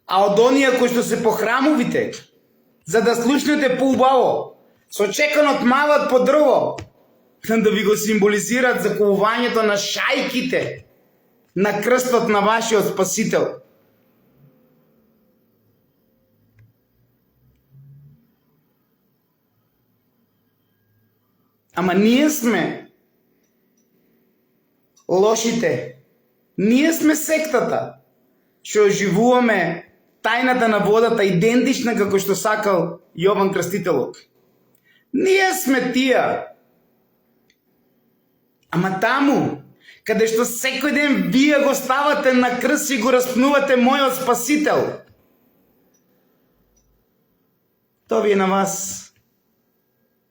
А од оние кои што се по храмовите, за да слушнете поубаво, со чеканот мават по дрво, да ви го символизираат заколувањето на шајките на крстот на вашиот Спасител. Ама ние сме лошите. Ние сме сектата, што оживуваме тајната на водата идентична како што сакал Јован Крстителот. Ние сме тие. Ама таму, каде што секој ден вие го ставате на крст и го распнувате мојот Спасител, тоа ви е на вас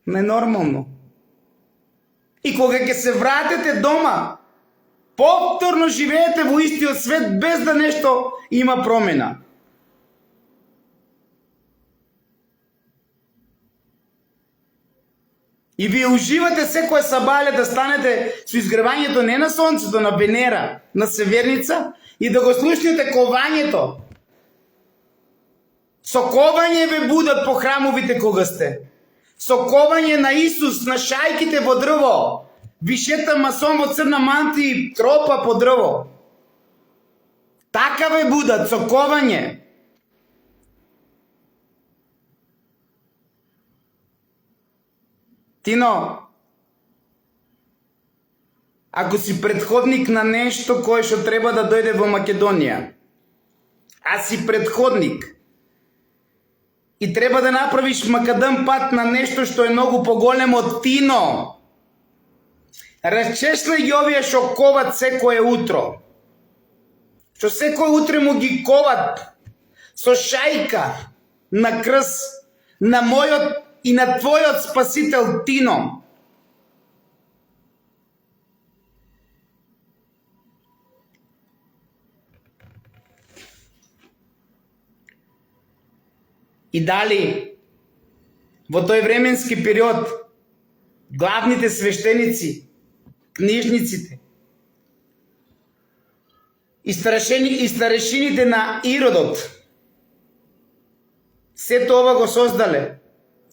ненормално. И кога ќе се вратите дома, повторно живеете во истиот свет без да нешто има промена. И вие уживате секоја сабале да станете со изгревањето не на Сонцето, на Венера, на Северница и да го слушнете ковањето. Со ковање ве будат по храмовите кога сте. Со ковање на Исус на шајките во дрво. Вишета масон во црна манти и тропа по дрво. Така ве будат со ковање. Тино, ако си предходник на нешто кое што треба да дојде во Македонија, а си предходник и треба да направиш макадам пат на нешто што е многу поголемо од Тино, разчеслај ги овие што коват секое утро. Што секое утро му ги коват со шајка на крст на мојот и на твојот Спасител Тино. И дали во тој временски период главните свештеници, книжниците и старешините на Иродот сето ова го создале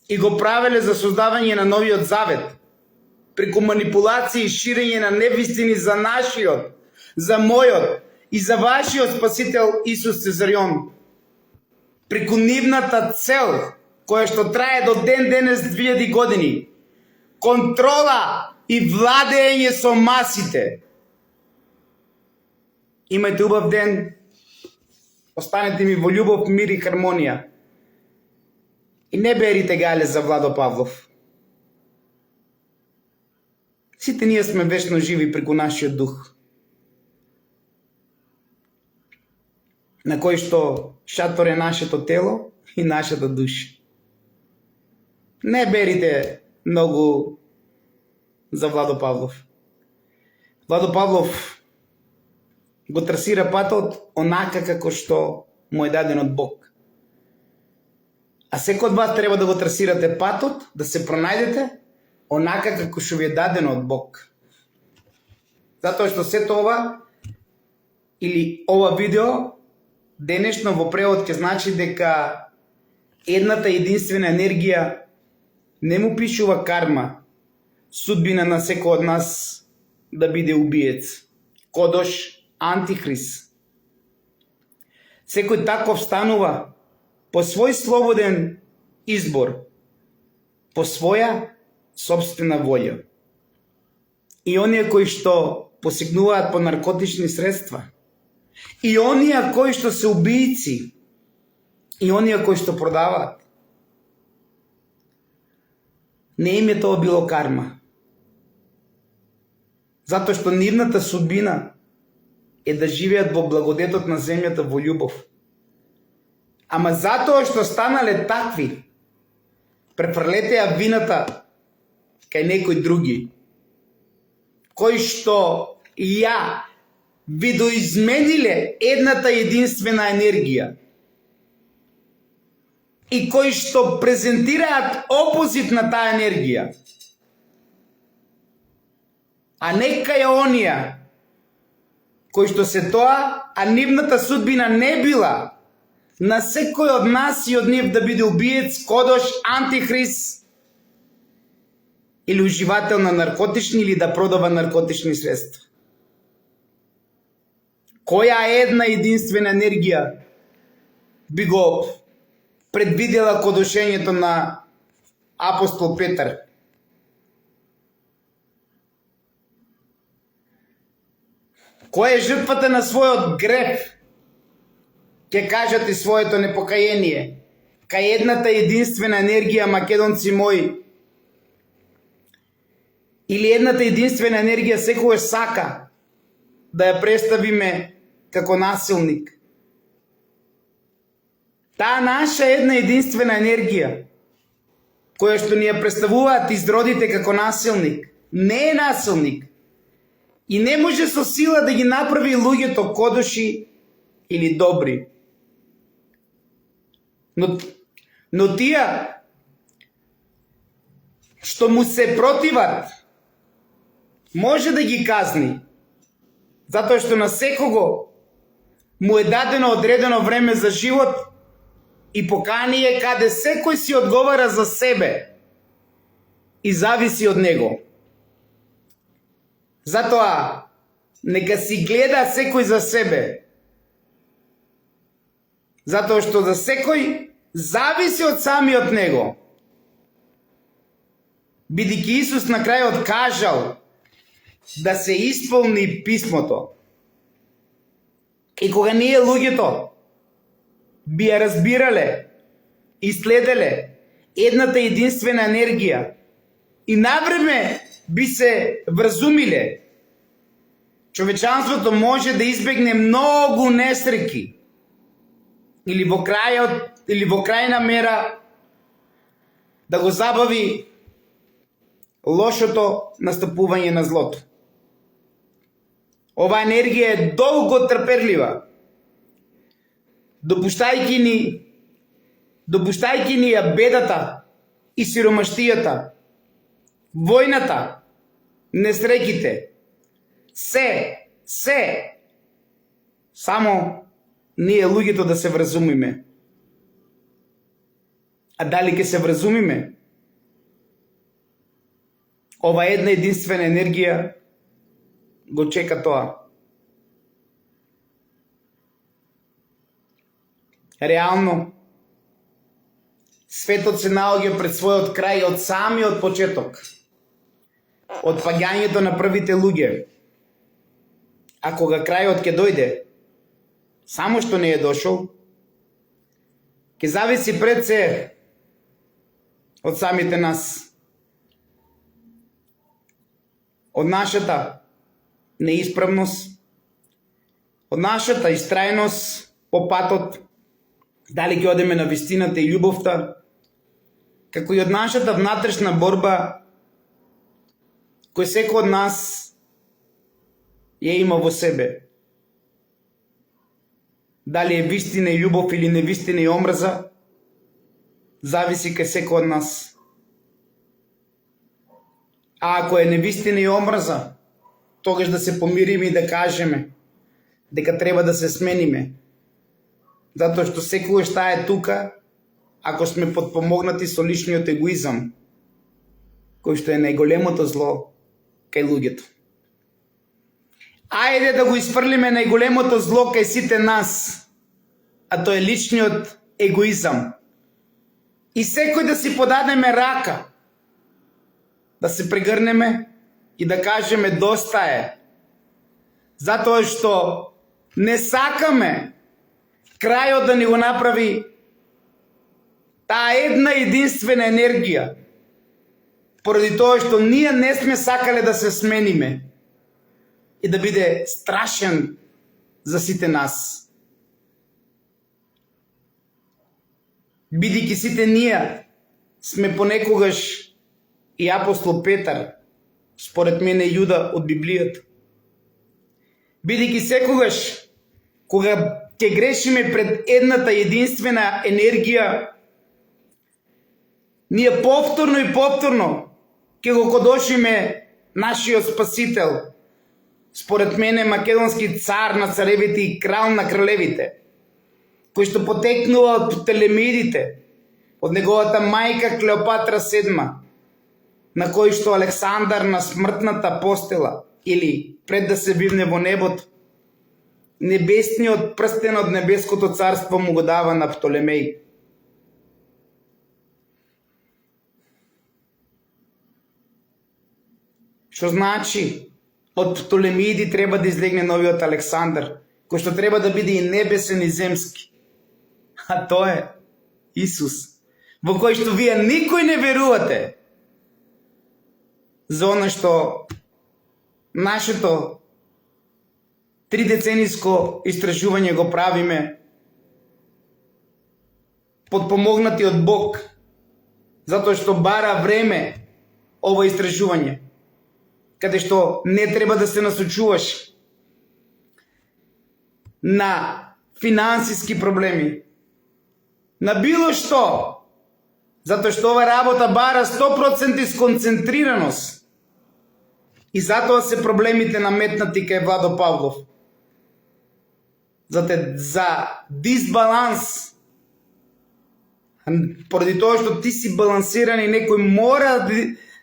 и го правеле за создавање на новиот завет, преку манипулации и ширење на невистини за нашиот, за мојот и за вашиот Спасител Исус Цезарион, преку нивната цел, која што трае до ден денес 2000 години, контрола и владење со масите. Имајте убав ден, останете ми во љубов, мир и хармонија. И не берите гале за Владо Павлов. Сите ние сме вечно живи преку нашиот дух, на кој што шатор е нашето тело и нашата душа. Не берите многу за Владо Павлов. Владо Павлов го трасира патот онака како што му е даден од Бог. А секој од вас треба да го трасирате патот, да се пронајдете онака како што ви е дадено од Бог. Затоа што сето ова или ова видео денешно во превод ќе значи дека едната единствена енергија не му пишува карма, судбина на секој од нас да биде убиец, кодош, антихрист. Секој таков станува по свој слободен избор, по своја собствена волја. И оние кои што посегнуваат по наркотични средства, и оние кои што се убијци, и оние кои што продаваат, не им е тоа било карма. Затоа што нивната судбина е да живеат во благодетот на земјата во љубов. Ама затоа што станале такви, префрлетеа вината кај некои други, кои што ја видоизмениле едната единствена енергија и кои што презентираат опозит на таа енергија, а не кај онија кои што се тоа, а нивната судбина не била на секој од нас и од нив да биде убиец, кодош, антихрист или уживател на наркотични или да продава наркотични средства. Која една единствена енергија би го предвидела кодошењето на апостол Петар? Која е жртвата на својот греф? Ке кажете своето непокаяние. Кај едната единствена енергија, македонци мои, или едната единствена енергија секој сака да ја представиме како насилник. Таа наша една единствена енергија, која што ни ја представуваат изродите како насилник, не е насилник и не може со сила да ги направи луѓето кодоши или добри. Но тие што му се противат, може да ги казни, затоа што на секого му е дадено одредено време за живот и покание каде секој си одговара за себе и зависи од него. Затоа нека си гледа секој за себе, затоа што за секој зависи од самиот него. Бидејќи Исус на крајот кажал да се исполни писмото. И кога ние луѓето би ја разбирале и следеле едната единствена енергија и навреме би се вразумиле, човечанството може да избегне многу несреќи или во крајна мера да го забави лошото настапување на злото. Ова енергија е долго трпелива, допуштајќи ни ја бедата и сиромаштијата, војната, несреќите, се, само ние луѓето да се вразумиме. А дали ќе се вразумиме? Ова една единствена енергија го чека тоа. Реално, светот се наоѓа пред својот крај од самиот почеток, од паѓањето на првите луѓе. А кога крајот ќе дојде, само што не е дошол, ќе зависи пред се од самите нас, од нашата неисправност, од нашата истрајност по патот, дали ќе одеме на вистината и љубовта, како и од нашата внатрешна борба, кој секој од нас ја има во себе. Дали е вистина и љубов или невистина и омрза, зависи кај секој од нас. А ако е невистина и омрза, тогаш да се помириме и да кажеме дека треба да се смениме. Затоа што секогаш таа е тука ако сме подпомогнати со личниот егоизам, кој што е најголемото зло кај луѓето. Ајде да го изфрлиме најголемото зло кај сите нас, а тоа е личниот егоизам. И секој да си подадеме рака, да се прегрнеме и да кажеме доста е. Затоа што не сакаме крајот да ни го направи таа една единствена енергија, поради тоа што ние не сме сакале да се смениме и да биде страшен за сите нас. Бидејќи сите ние сме понекогаш и апостол Петар, според мене Јуда од Библијата. Бидејќи секогаш, кога ќе грешиме пред едната единствена енергија, ние повторно и повторно ќе го кодошиме нашиот Спасител, според мене македонски цар на царевите и крал на кралевите, кој што потекнува од Птолемеидите, од неговата мајка Клеопатра VII, на кој што Александар на смртната постела, или пред да се бивне во небото, небесниот прстен од небеското царство му го дава на Птолемеј. Што значи, од Птолемеиди треба да излегне новиот Александар, кој што треба да биде и небесен и земски. А тоа е Исус, во кој што вие никој не верувате, за оно што нашето 3-децениско истражување го правиме, подпомогнати од Бог, затоа што бара време ова истражување, каде што не треба да се насочуваш на финансиски проблеми, на било што, затоа што ова работа бара 100% сконцентрираност. И затоа се проблемите наметнати кај Владо Павлов. За дисбаланс, поради тоа што ти си балансиран и некој мора,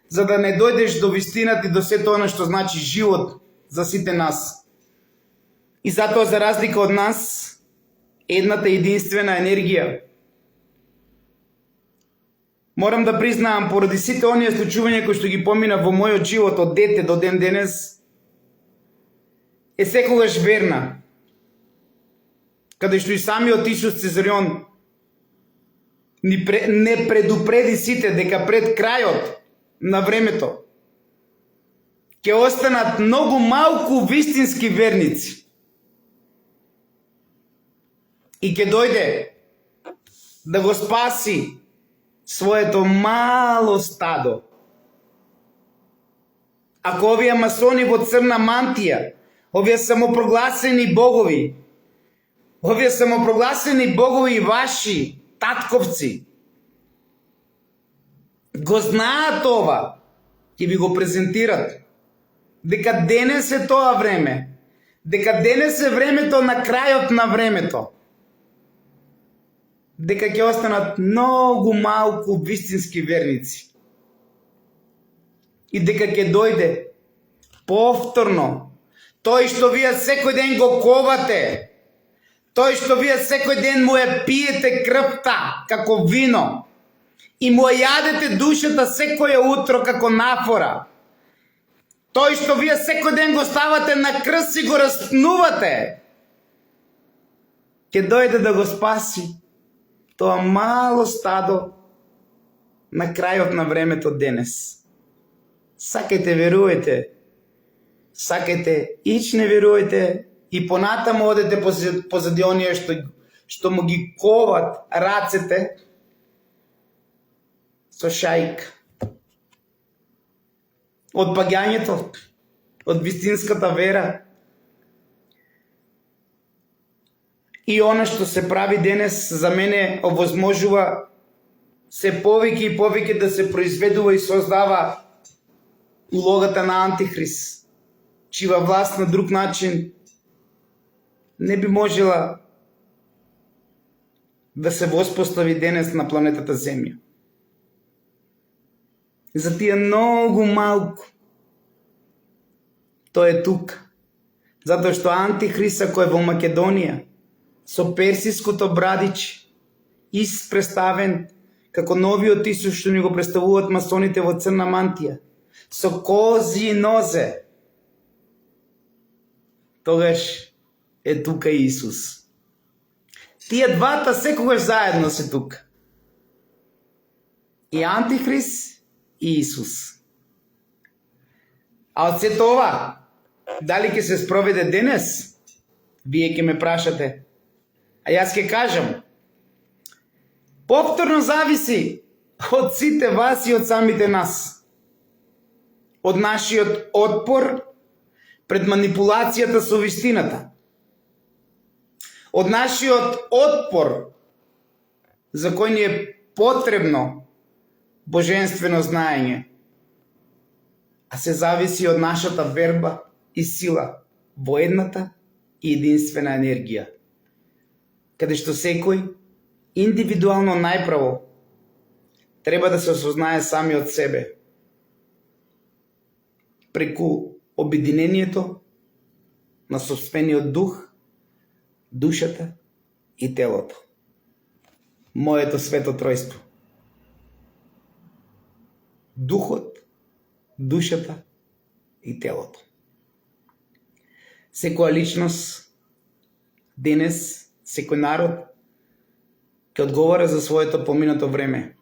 за да не дојдеш до вистината и до сето оно што значи живот за сите нас. И затоа, за разлика од нас, едната единствена енергија, морам да признаам, поради сите оние случувања кои што ги помина во мојот живот од дете до ден денес, е секогаш верна. Каде што и самиот Исус Цезарион не предупреди сите дека пред крајот на времето ќе останат многу малку вистински верници и ќе дојде да го спаси своето мало стадо. Ако овие масони во црна мантија, овие самопрогласени богови, овие самопрогласени богови и ваши татковци го знаат ова, ќе ви го презентират, дека денес е тоа време, дека денес е времето на крајот на времето, дека ќе останат многу малку вистински верници и дека ќе дојде повторно тој што вие секој ден го ковате, тој што вие секој ден му е пиете крвта како вино и му јадете душата секоја утро како нафора, тој што вие секој ден го ставате на крст и го распнувате, ќе дојде да го спаси тоа мало стадо на крајот на времето денес. Сакајте, веруете, сакајте, ич не веруете и понатаму одете позади оние што му ги коват рацете со шајка. Од паѓањето, од вистинската вера. И она што се прави денес за мене овозможува се повеќе и повеќе да се произведува и создава улогата на Антихрист, чива власт на друг начин не би можела да се воспостави денес на планетата Земја. за тие многу малку. Тој е тука. Затоа што Антихрист кој е во Македонија со персиското брадиче, испреставен како новиот Исус што ни го представуваат масоните во црна мантија, со козји нозе, тогаш е тука Исус. Тие двата секогаш заедно се тука. И Антихрист и Исус. А од сето ова, дали ќе се спроведе денес? Вие ќе ме прашате. А јас ќе кажам, повторно зависи од сите вас и од самите нас. Од нашиот отпор пред манипулацијата со вистината. Од нашиот отпор за кој ни е потребно божествено знаење. А се зависи од нашата верба и сила во едната и единствена енергија. Каде што секој индивидуално најправо треба да се осознае сами од себе преку обединението на собствениот дух, душата и телото. Моето свето тројство. Духот, душата и телото. Секоја личност денес, секој народ ќе одговара за своето поминато време.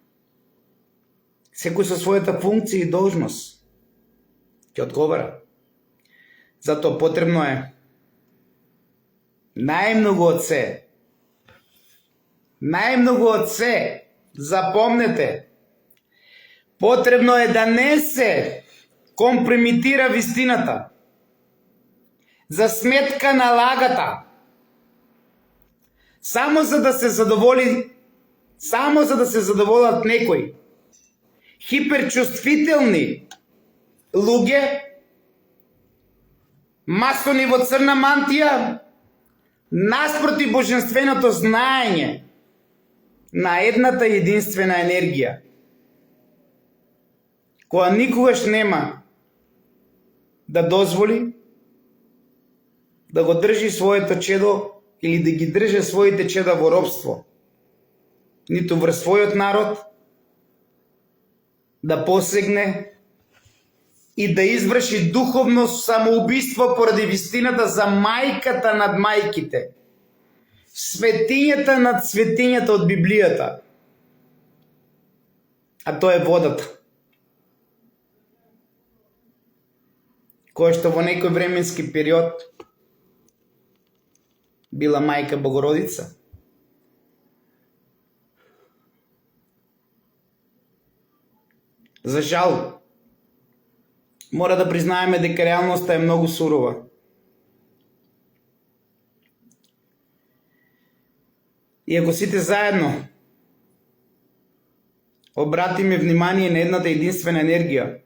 Секој со својата функција и должност ќе одговара. Затоа потребно е најмногу од се, запомнете, потребно е да не се компрометира вистината за сметка на лагата, само за да се задоволат некои хиперчувствителни луѓе, масони во црна мантија, наспроти божественото знаење на едната единствена енергија, која никогаш нема да дозволи да го држи своето чедо или да ги држе своите чеда во робство, ниту врз својот народ, да посегне и да изврши духовно самоубиство поради вистината за мајката над мајките, светињата над светињата од Библијата, а тоа е водата, која што во некој временски период била мајка Богородица. За жал, мора да признаеме дека реалноста е многу сурова. И ако сите заедно обратиме внимание на едната единствена енергија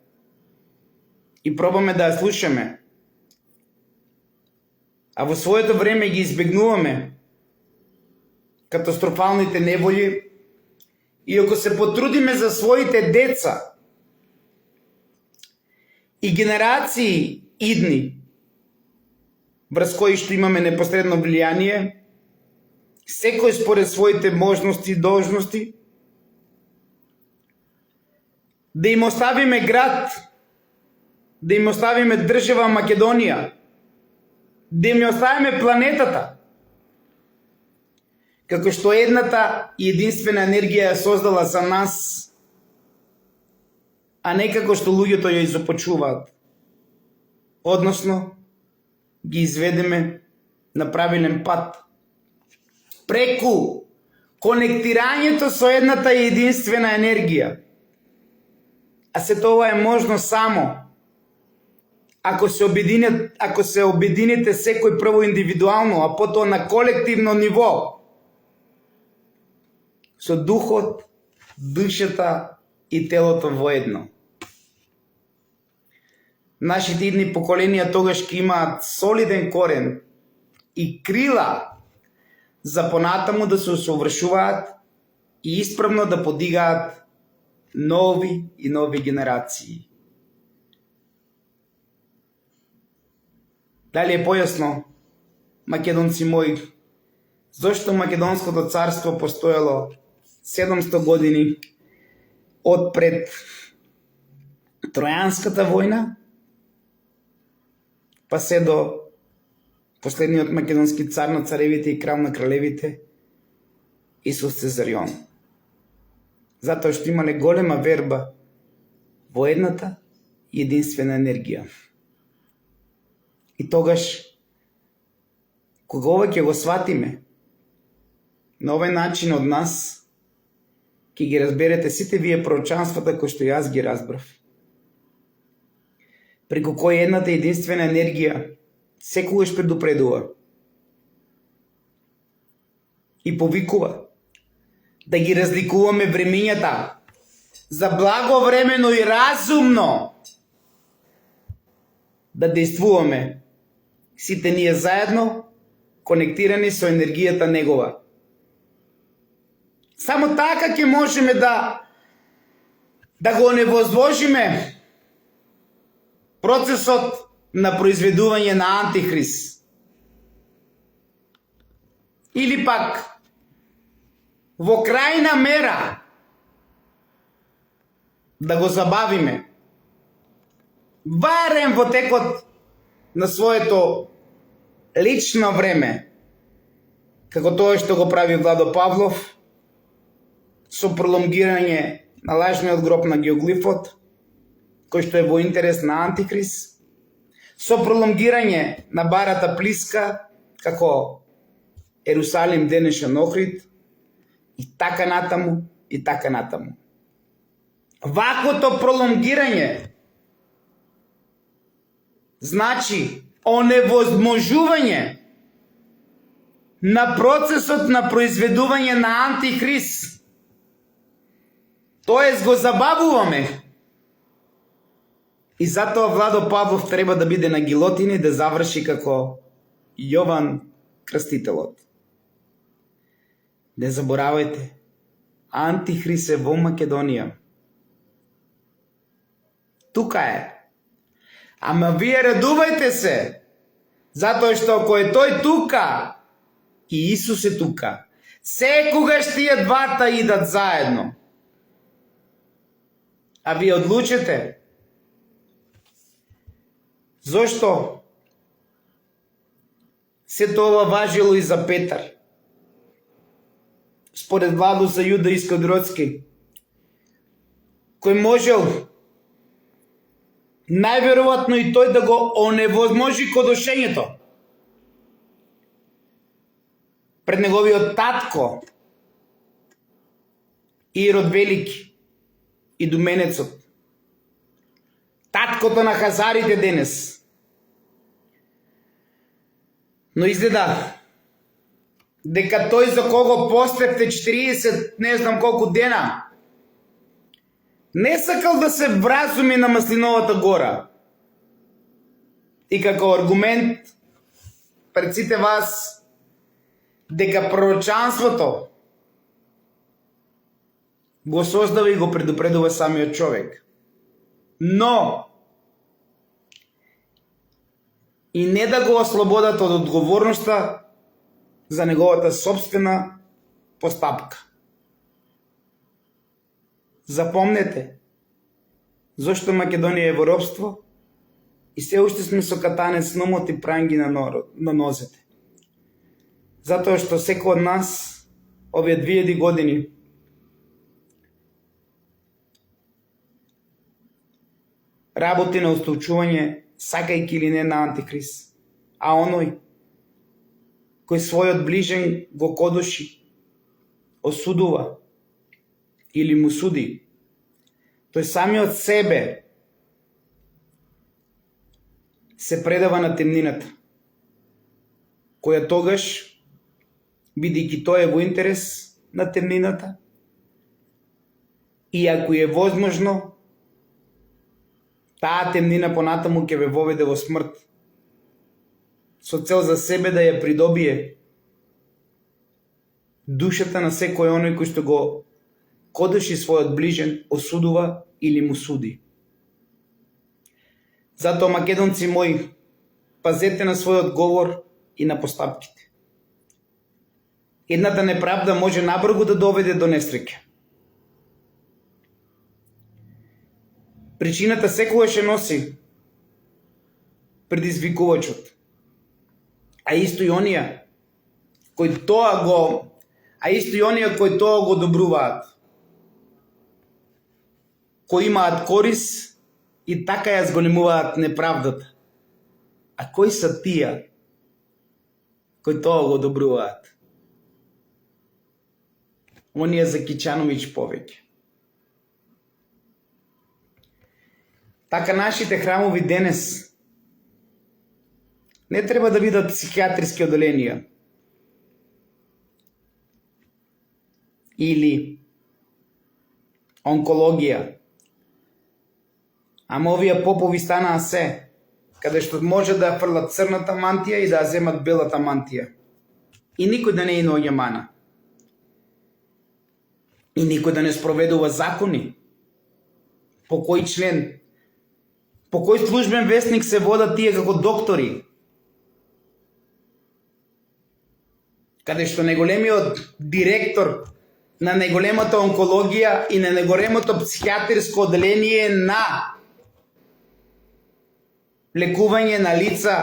и пробаме да ја слушаме, а во своето време ги избегнуваме катастрофалните неволји, и ако се потрудиме за своите деца и генерации идни, врз кои што имаме непосредно влијание, секој според своите можности и должности, да им оставиме град, да им оставиме држава Македонија, да им оставиме планетата, како што едната и единствена енергија ја создала за нас, а не како што луѓето ја изопачуваат. Односно, ги изведеме на правилен пат, преку конектирањето со едната и единствена енергија. А се тоа е можно само ако се обедините секој прво индивидуално, а потоа на колективно ниво, со духот, душата и телото воедно. Нашите идни поколенија тогаш ќе имаат солиден корен и крила за понатаму да се усовршуваат и исправно да подигаат нови и нови генерации. Дали е појасно, македонци мои, зошто Македонското царство постоело 700 години од пред Тројанската војна, па се до последниот македонски цар на царевите и крал на кралевите, Исус Цезарион. Затоа што имале голема верба во едната и единствена енергија. И тогаш, кога ова ќе го сватиме, на овој начин од нас, ќе ги разберете сите вие пророчанствата кои што јас ги разбрав. Преку кој едната единствена енергија секогаш предупредува и повикува да ги разликуваме времењата за благовремено и разумно да действуваме сите ние заедно, конектирани со енергијата негова. Само така ќе можеме да го оневозможиме процесот на произведување на Антихрист. Или пак, во крајна мера, да го забавиме, барем во текот на своето лично време, како тоа што го прави Владо Павлов, со пролонгирање на лажниот гроб на геоглифот, кој што е во интерес на Антихрист, со пролонгирање на барата Плиска, како Ерусалим денешен Охрид, и така натаму, и така натаму. Ваквото пролонгирање значи оневозможување на процесот на произведување на Антихрист. Тоест го забавуваме. И затоа Владо Павлов треба да биде на гилотина и да заврши како Јован Крстителот. Не заборавајте, Антихрист е во Македонија. Тука е. Ама вие радувајте се, затоа што ако е тој тука, и Исус е тука, секогаш тие двата идат заедно. А вие одлучете. Зошто се тоа важило и за Петар? Според Владо за Јуда Искариотски, кој можел најверојатно и тој да го оневозможи кодошењето пред неговиот татко Ирод Велики и Думенецот, таткото на хазарите денес. Но изгледа дека тој за кого постепте 40, не знам колку дена, не сакал да се вразуми на Маслиновата гора. И како аргумент пред сите вас дека пророчанството го создава и го предупредува самиот човек. Но и не да го ослободат од одговорноста за неговата собствена постапка. Запомнете, зошто Македонија е во робство и се уште сме со катанец номот и пранги на нозете. Затоа што секој од нас овие 2000 години работи на устолчување, сакајќи или не, на Антихрист. А оној кој својот ближен го кодуши, осудува или му суди, тој самиот себе се предава на темнината, која тогаш, бидејќи тој е во интерес на темнината, и ако е возможно, таа темнина понатаму ќе ве воведе во смрт, со цел за себе да ја придобие душата на секој оној кој што го кодеше својот ближен, осудува или му суди. Затоа, македонци мои, пазете на својот говор и на постапките. Едната неправда може набрзо да доведе до несреќа. Причината секогаш ќе носи предизвикувачот, а исто и оние кои тоа го добруваат, кои имаат корис и така ја зголемуваат неправдата. А кои се тие кои тоа го добруваат? Оние за Кичановиќ повеќе. Така нашите храмови денес не треба да бидат психијатриски оделенија или онкологија. Ама овие попови станаа се, каде што може да фрлат црната мантија и да земат белата мантија. И никој да не и наоѓа мана. И никој да не спроведува закони. По кој член, по кој службен весник се водат тие како доктори. Каде што најголемиот директор на најголемата онкологија и на најголемото психијатриско оделение на лекување на лица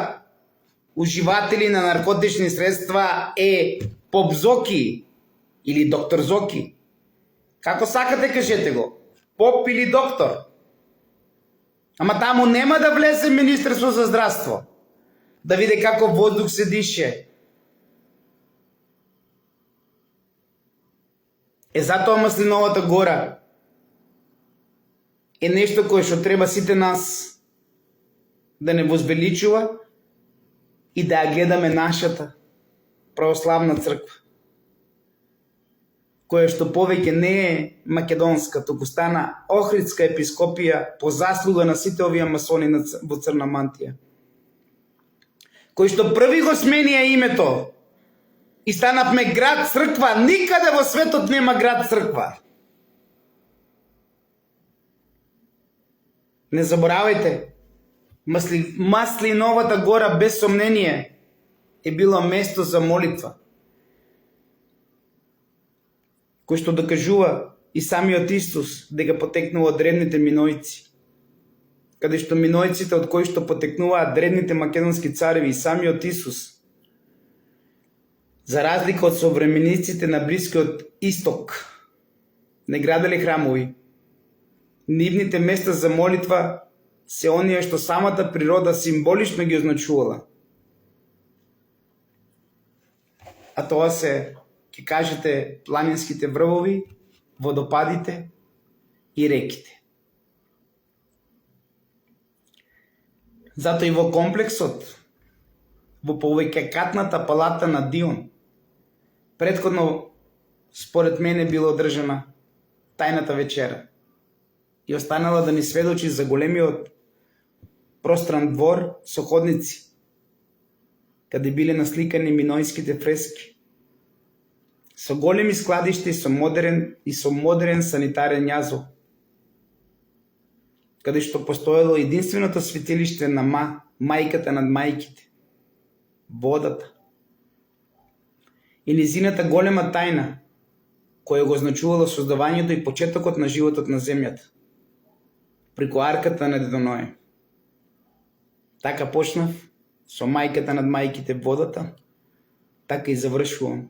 уживатели на наркотични средства е Поп Зоки или доктор Зоки. Како сакате, кажете го. Поп или доктор. Ама таму нема да влезе Министерство за здравство. Да види како воздух се дише. Затоа Маслиновата гора е нешто кое што треба сите нас да не возвеличува и да ја гледаме нашата православна црква, која што повеќе не е македонска, туку стана Охридска епископија по заслуга на сите овие масони во црна мантија, кој што први го сменија името и станавме град црква. Никаде во светот нема град црква. Не заборавајте, Маслиновата гора без сомнение е било место за молитва, кој што докажува и самиот Исус дека потекнува од древните минојци, каде што минојците од кои што потекнуваат древните македонски цареви и самиот Исус, за разлика од современиците на Блискиот Исток, не граделе храмови. Нивните места за молитва се оние што самата природа символично ги означувала. А тоа се, ќе кажете, планинските врвови, водопадите и реките. Зато и во комплексот, во повеќекатната палата на Дион, претходно, според мене, била одржана тајната вечера и останала да ни сведочи за големиот простран двор со ходници, каде биле насликани минојските фрески, со големи складишти и со модерен санитарен јазол, каде што постоело единственото светилиште на мајката над мајките, водата, и низината голема тајна, која го означувало создавањето и почетокот на животот на земјата, преку арката на Дедо Ное. Така почнав со мајката над мајките водата, така и завршувам.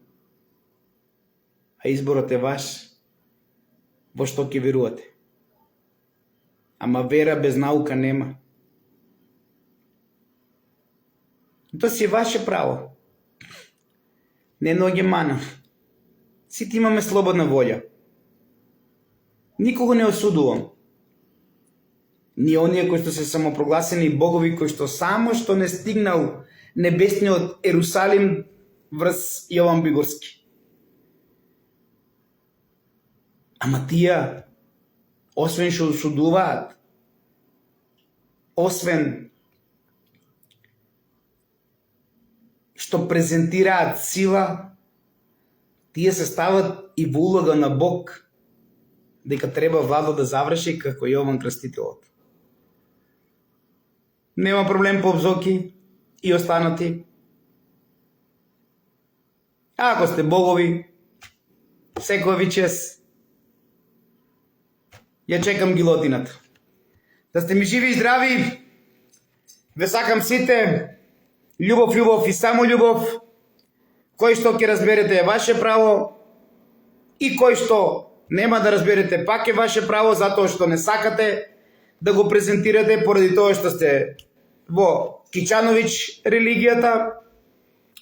А изборот е ваш, во што ќе верувате. Ама вера без наука нема. Тоа си е ваше право. Не ноѓе мана. Сите имаме слободна волја. Никого не осудувам. Ни оние кои што се самопрогласени богови, кои што само што не стигнал небесниот Ерусалим врз Јован Бигорски. Ама тие, освен што осудуваат, освен што презентираат сила, тие се стават и во улога на Бог дека треба Владо да заврши како Јован Крстителот. Нема проблем по Обзоки и останати. Ако сте богови, секоја ви чест. Ја чекам гилотината. Да сте ми живи и здрави. Ве сакам сите. Љубов, љубов и само љубов. Кој што ќе разберете е ваше право. И кој што нема да разберете пак е ваше право, затоа што не сакате да го презентирате поради тоа што сте во Кичанович религијата,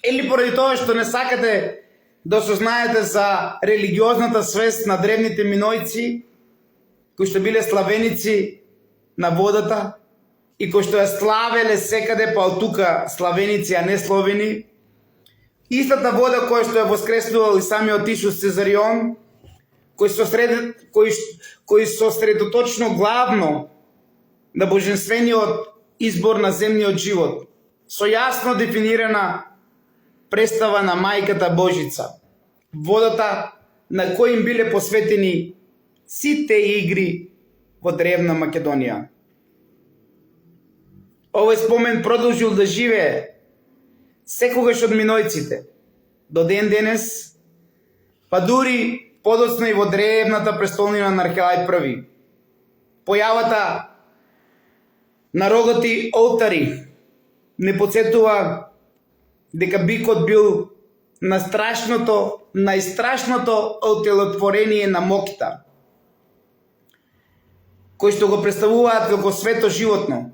или поради тоа што не сакате да осознаете за религиозната свест на древните минојци, кои што биле славеници на водата и кои што ја славеле секаде, па од тука славеници, а не словени. Истата вода која што ја воскреснувал и самиот Исус Цезарион, кој сосредоточно главно на божествениот избор на земниот живот, со јасно дефинирана представа на Мајката Божица, водата на кој им биле посветени сите игри во древна Македонија. Овој спомен продолжил да живее секогаш од минојците до ден денес, па дури подоцна и во древната престолнина на Архелај I. Појавата на рогати олтари не подсетува дека бикот бил најстрашното олтелотворение на Мокита, кој што го представуваат како свето животно,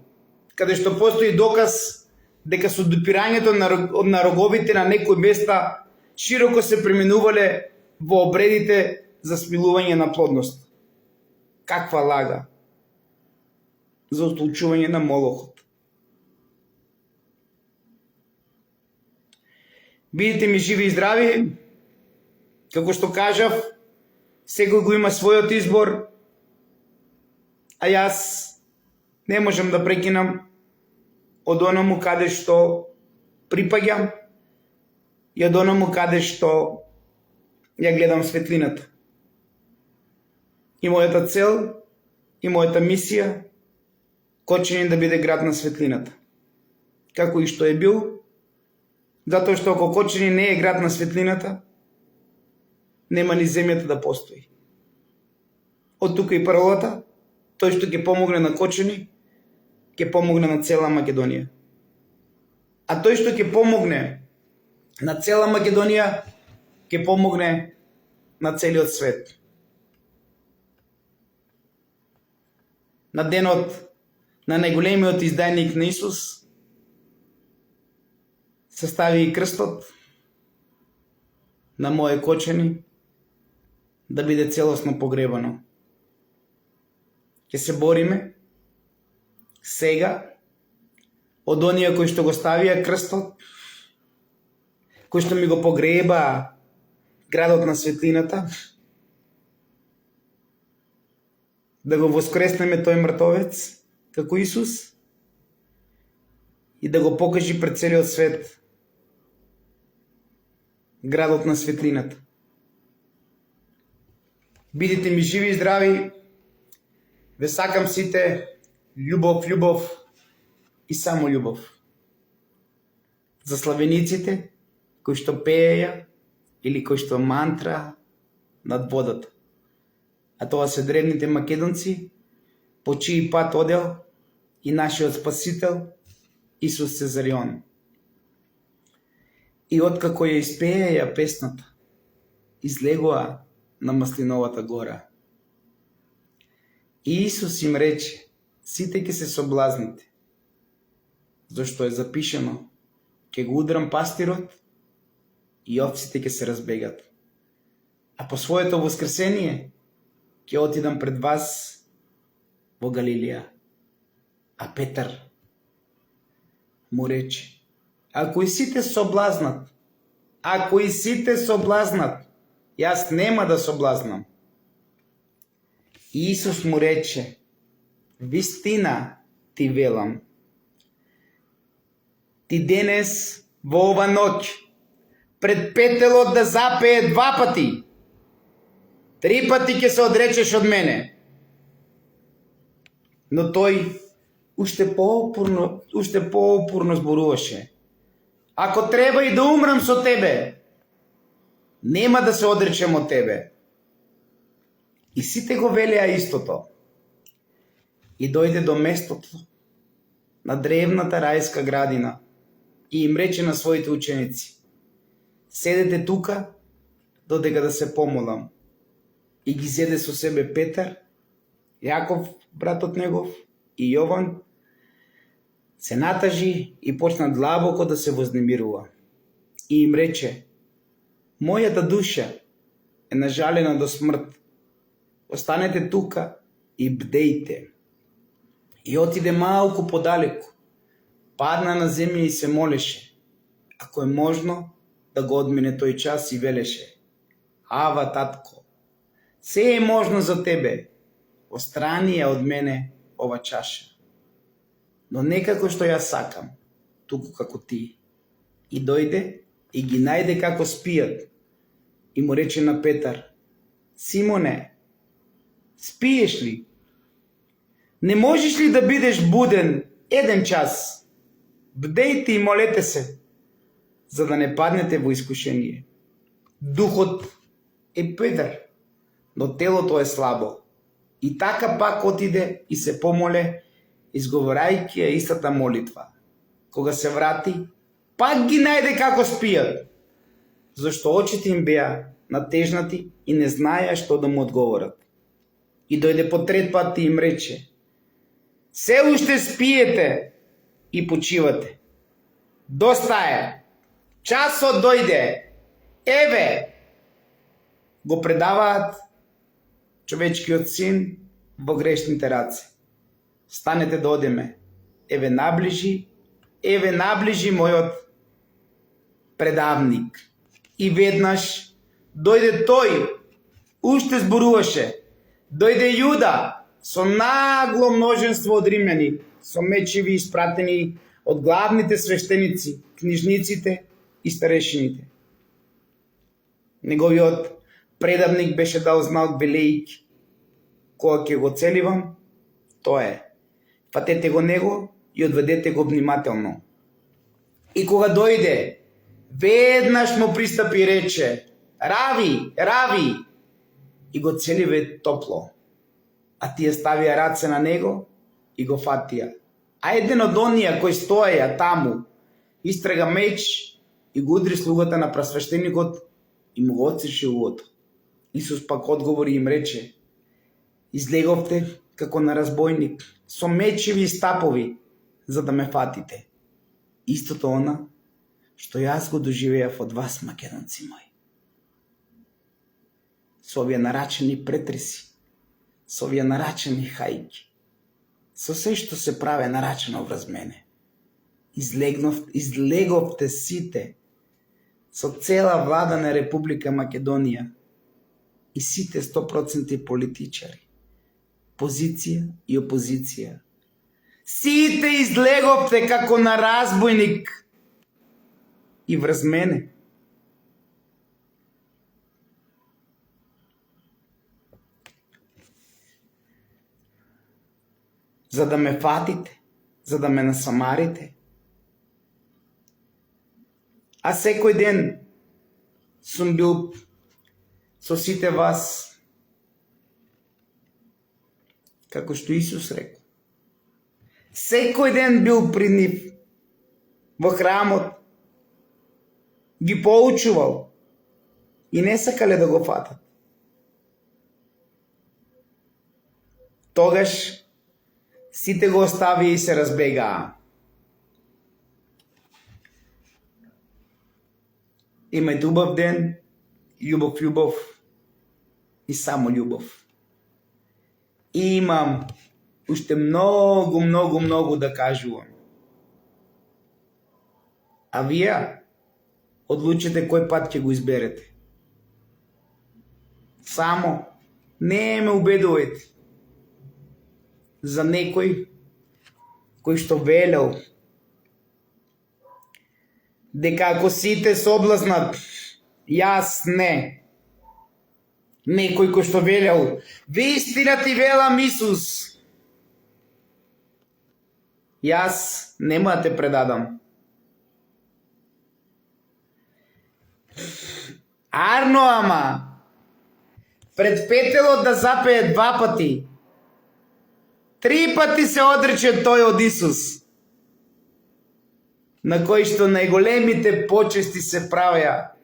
каде што постои доказ дека со допирањето на роговите на некои места широко се преминувале во обредите за смилување на плодност. Каква лага за ослучување на Молохот. Бидете ми живи и здрави, како што кажав, секој го има својот избор, а јас не можам да прекинам од онаму каде што припаѓам и од онаму каде што ја гледам светлината. И мојата цел, и мојата мисија, Кочани да биде град на светлината. Како и што е бил, затоа што ако Кочани не е град на светлината, нема ни земјата да постои. Од тука и паролата, тој што ќе помогне на Кочани, ќе помогне на цела Македонија. А тој што ќе помогне на цела Македонија, ќе помогне на целиот свет. На денот на најголемиот издајник на Исус се стави и крстот на моје Кочани да биде целосно погребано. Ќе се бориме сега од оние кои што го ставија крстот, кои што ми го погреба градот на светлината, да го воскреснеме тој мртовец како Исус и да го покажи пред целиот свет градот на светлината. Бидете ми живи и здрави, ве сакам сите, љубов, љубов и само љубов. За славениците кои што пееја или кои што мантра над водата. А тоа се древните македонци, по чиј пат одел и нашиот спасител Исус Цезарион. И откако ја испееја песната, излегоа на Маслиновата гора. И Исус им рече, сите ќе се соблазните, зашто е запишено, ќе го удрам пастирот и овците ќе се разбегат. А по своето воскресение ќе отидам пред вас во Галилија. А Петар му рече, ако и сите соблазнат, јас нема да соблазнам. И Исус му рече, вистина ти велам, ти денес во ова ноќ, пред петелот да запее 2 пати, 3 пати ќе се одречеш од мене. Но тој уште поупорно зборуваше. Ако треба и да умрам со тебе, нема да се одречем од тебе. И сите го велеа истото. И дојде до местото на древната рајска градина и им рече на своите ученици: седете тука додека да се помолам. И ги зеде со себе Петар, Јаков, братот негов, и Јован, се натажи и почна длабоко да се вознемирува. И им рече: мојата душа е нажалена до смрт. Останете тука и бдејте. И отиде малку подалеку, падна на земја и се молеше, ако е можно да го одмине тој час, и велеше: Ава, татко, се е можно за тебе, острани ја од мене ова чаша. Но не како што ја сакам, туку како ти. И дојде и ги најде како спијат. И му рече на Петар: Симоне, спиеш ли? Не можеш ли да бидеш буден 1 час? Бдејте и молете се, за да не паднете во искушение. Духот е педар, но телото е слабо. И така пак отиде и се помоле, изговорајќи ја истата молитва. Кога се врати, пак ги најде како спијат, зашто очите им беа натежнати и не знаеа што да му одговорат. И дојде по 3 пат и им рече: се уште спиете и почивате. Доста е, часот дојде, еве! Го предаваат човечкиот син во грешните раце. Станете да одеме, еве наближи мојот предавник. И веднаш дојде тој, уште зборуваше, дојде Јуда со нагло множенство од римјани, со мечеви испратени од главните свештеници, книжниците и старешините. Неговиот предавник беше дал знак велејќи: кога ќе го целивам, тоа е. Фатете го него и одведете го внимателно. И кога дојде, веднаш му пристапи и рече: Рави, Рави! И го целиве топло. А тие ставија раце на него и го фатија. А еден од оние кои стоеја таму истрега меч и го удри слугата на пресвещеникот и му го отсече уото. Исус пак одговори и им рече: излеговте како на разбойник, со мечеви и стапови, за да ме фатите. Истото она што јас го доживеав од вас, македонци мои. Со овие нарачени претреси, со овие нарачени хајки, со се што се праве нарачено врз мене. Излеговте сите со цела влада на Република Македонија и сите 100% политичари, позиција и опозиција. Сите излеговте како на разбойник и врз мене. За да ме фатите, за да ме насамарите. А секој ден сум бил со сите вас, како што Исус рекол. Секој ден бил при нив во храмот, ги поучувал и не сакале да го фатат. Тогаш сите го оставија и се разбегаа. Имајте убав ден, љубов и само љубов. И имам уште многу да кажувам. А вие одлучете кој пат ќе го изберете. Само не ме убедувајте за некој кој што велел дека ако сите соблазнат, јас не. Некој кој што велел, вистина ти велам Исус. Јас нема да те предадам. Арно ама, пред петелот да запее 2 пати, 3 пати се одрече тој од Исус, на кој што најголемите почести се правеа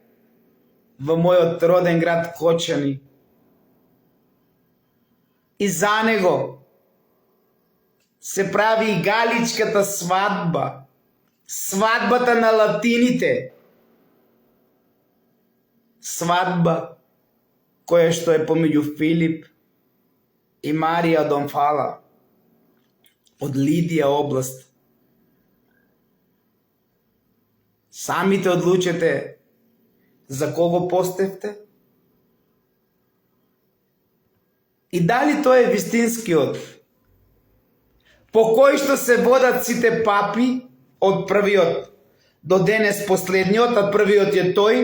во мојот роден град Кочани. И за него се прави и галичката свадба, свадбата на латините, свадба која што е помеѓу Филип и Марија од Омфала, од Лидија област. Самите одлучете за кого постевте и дали тој е вистинскиот по кој што се водат сите папи од првиот до денес последниот, а првиот е тој,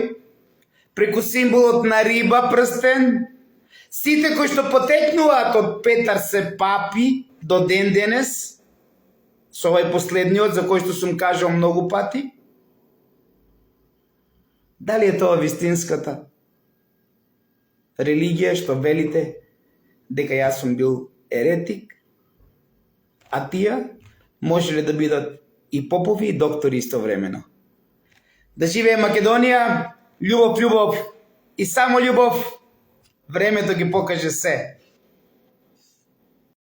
преку символот на риба прстен, сите кои што потекнуваат од Петар се папи до ден денес, со овој последниот за кој што сум кажал многу пати. Дали е тоа вистинската религија што велите дека јас сум бил еретик, а тие можеле да бидат и попови и доктори истовремено? Да живее Македонија, љубов, љубов и само љубов. Времето ги покаже се.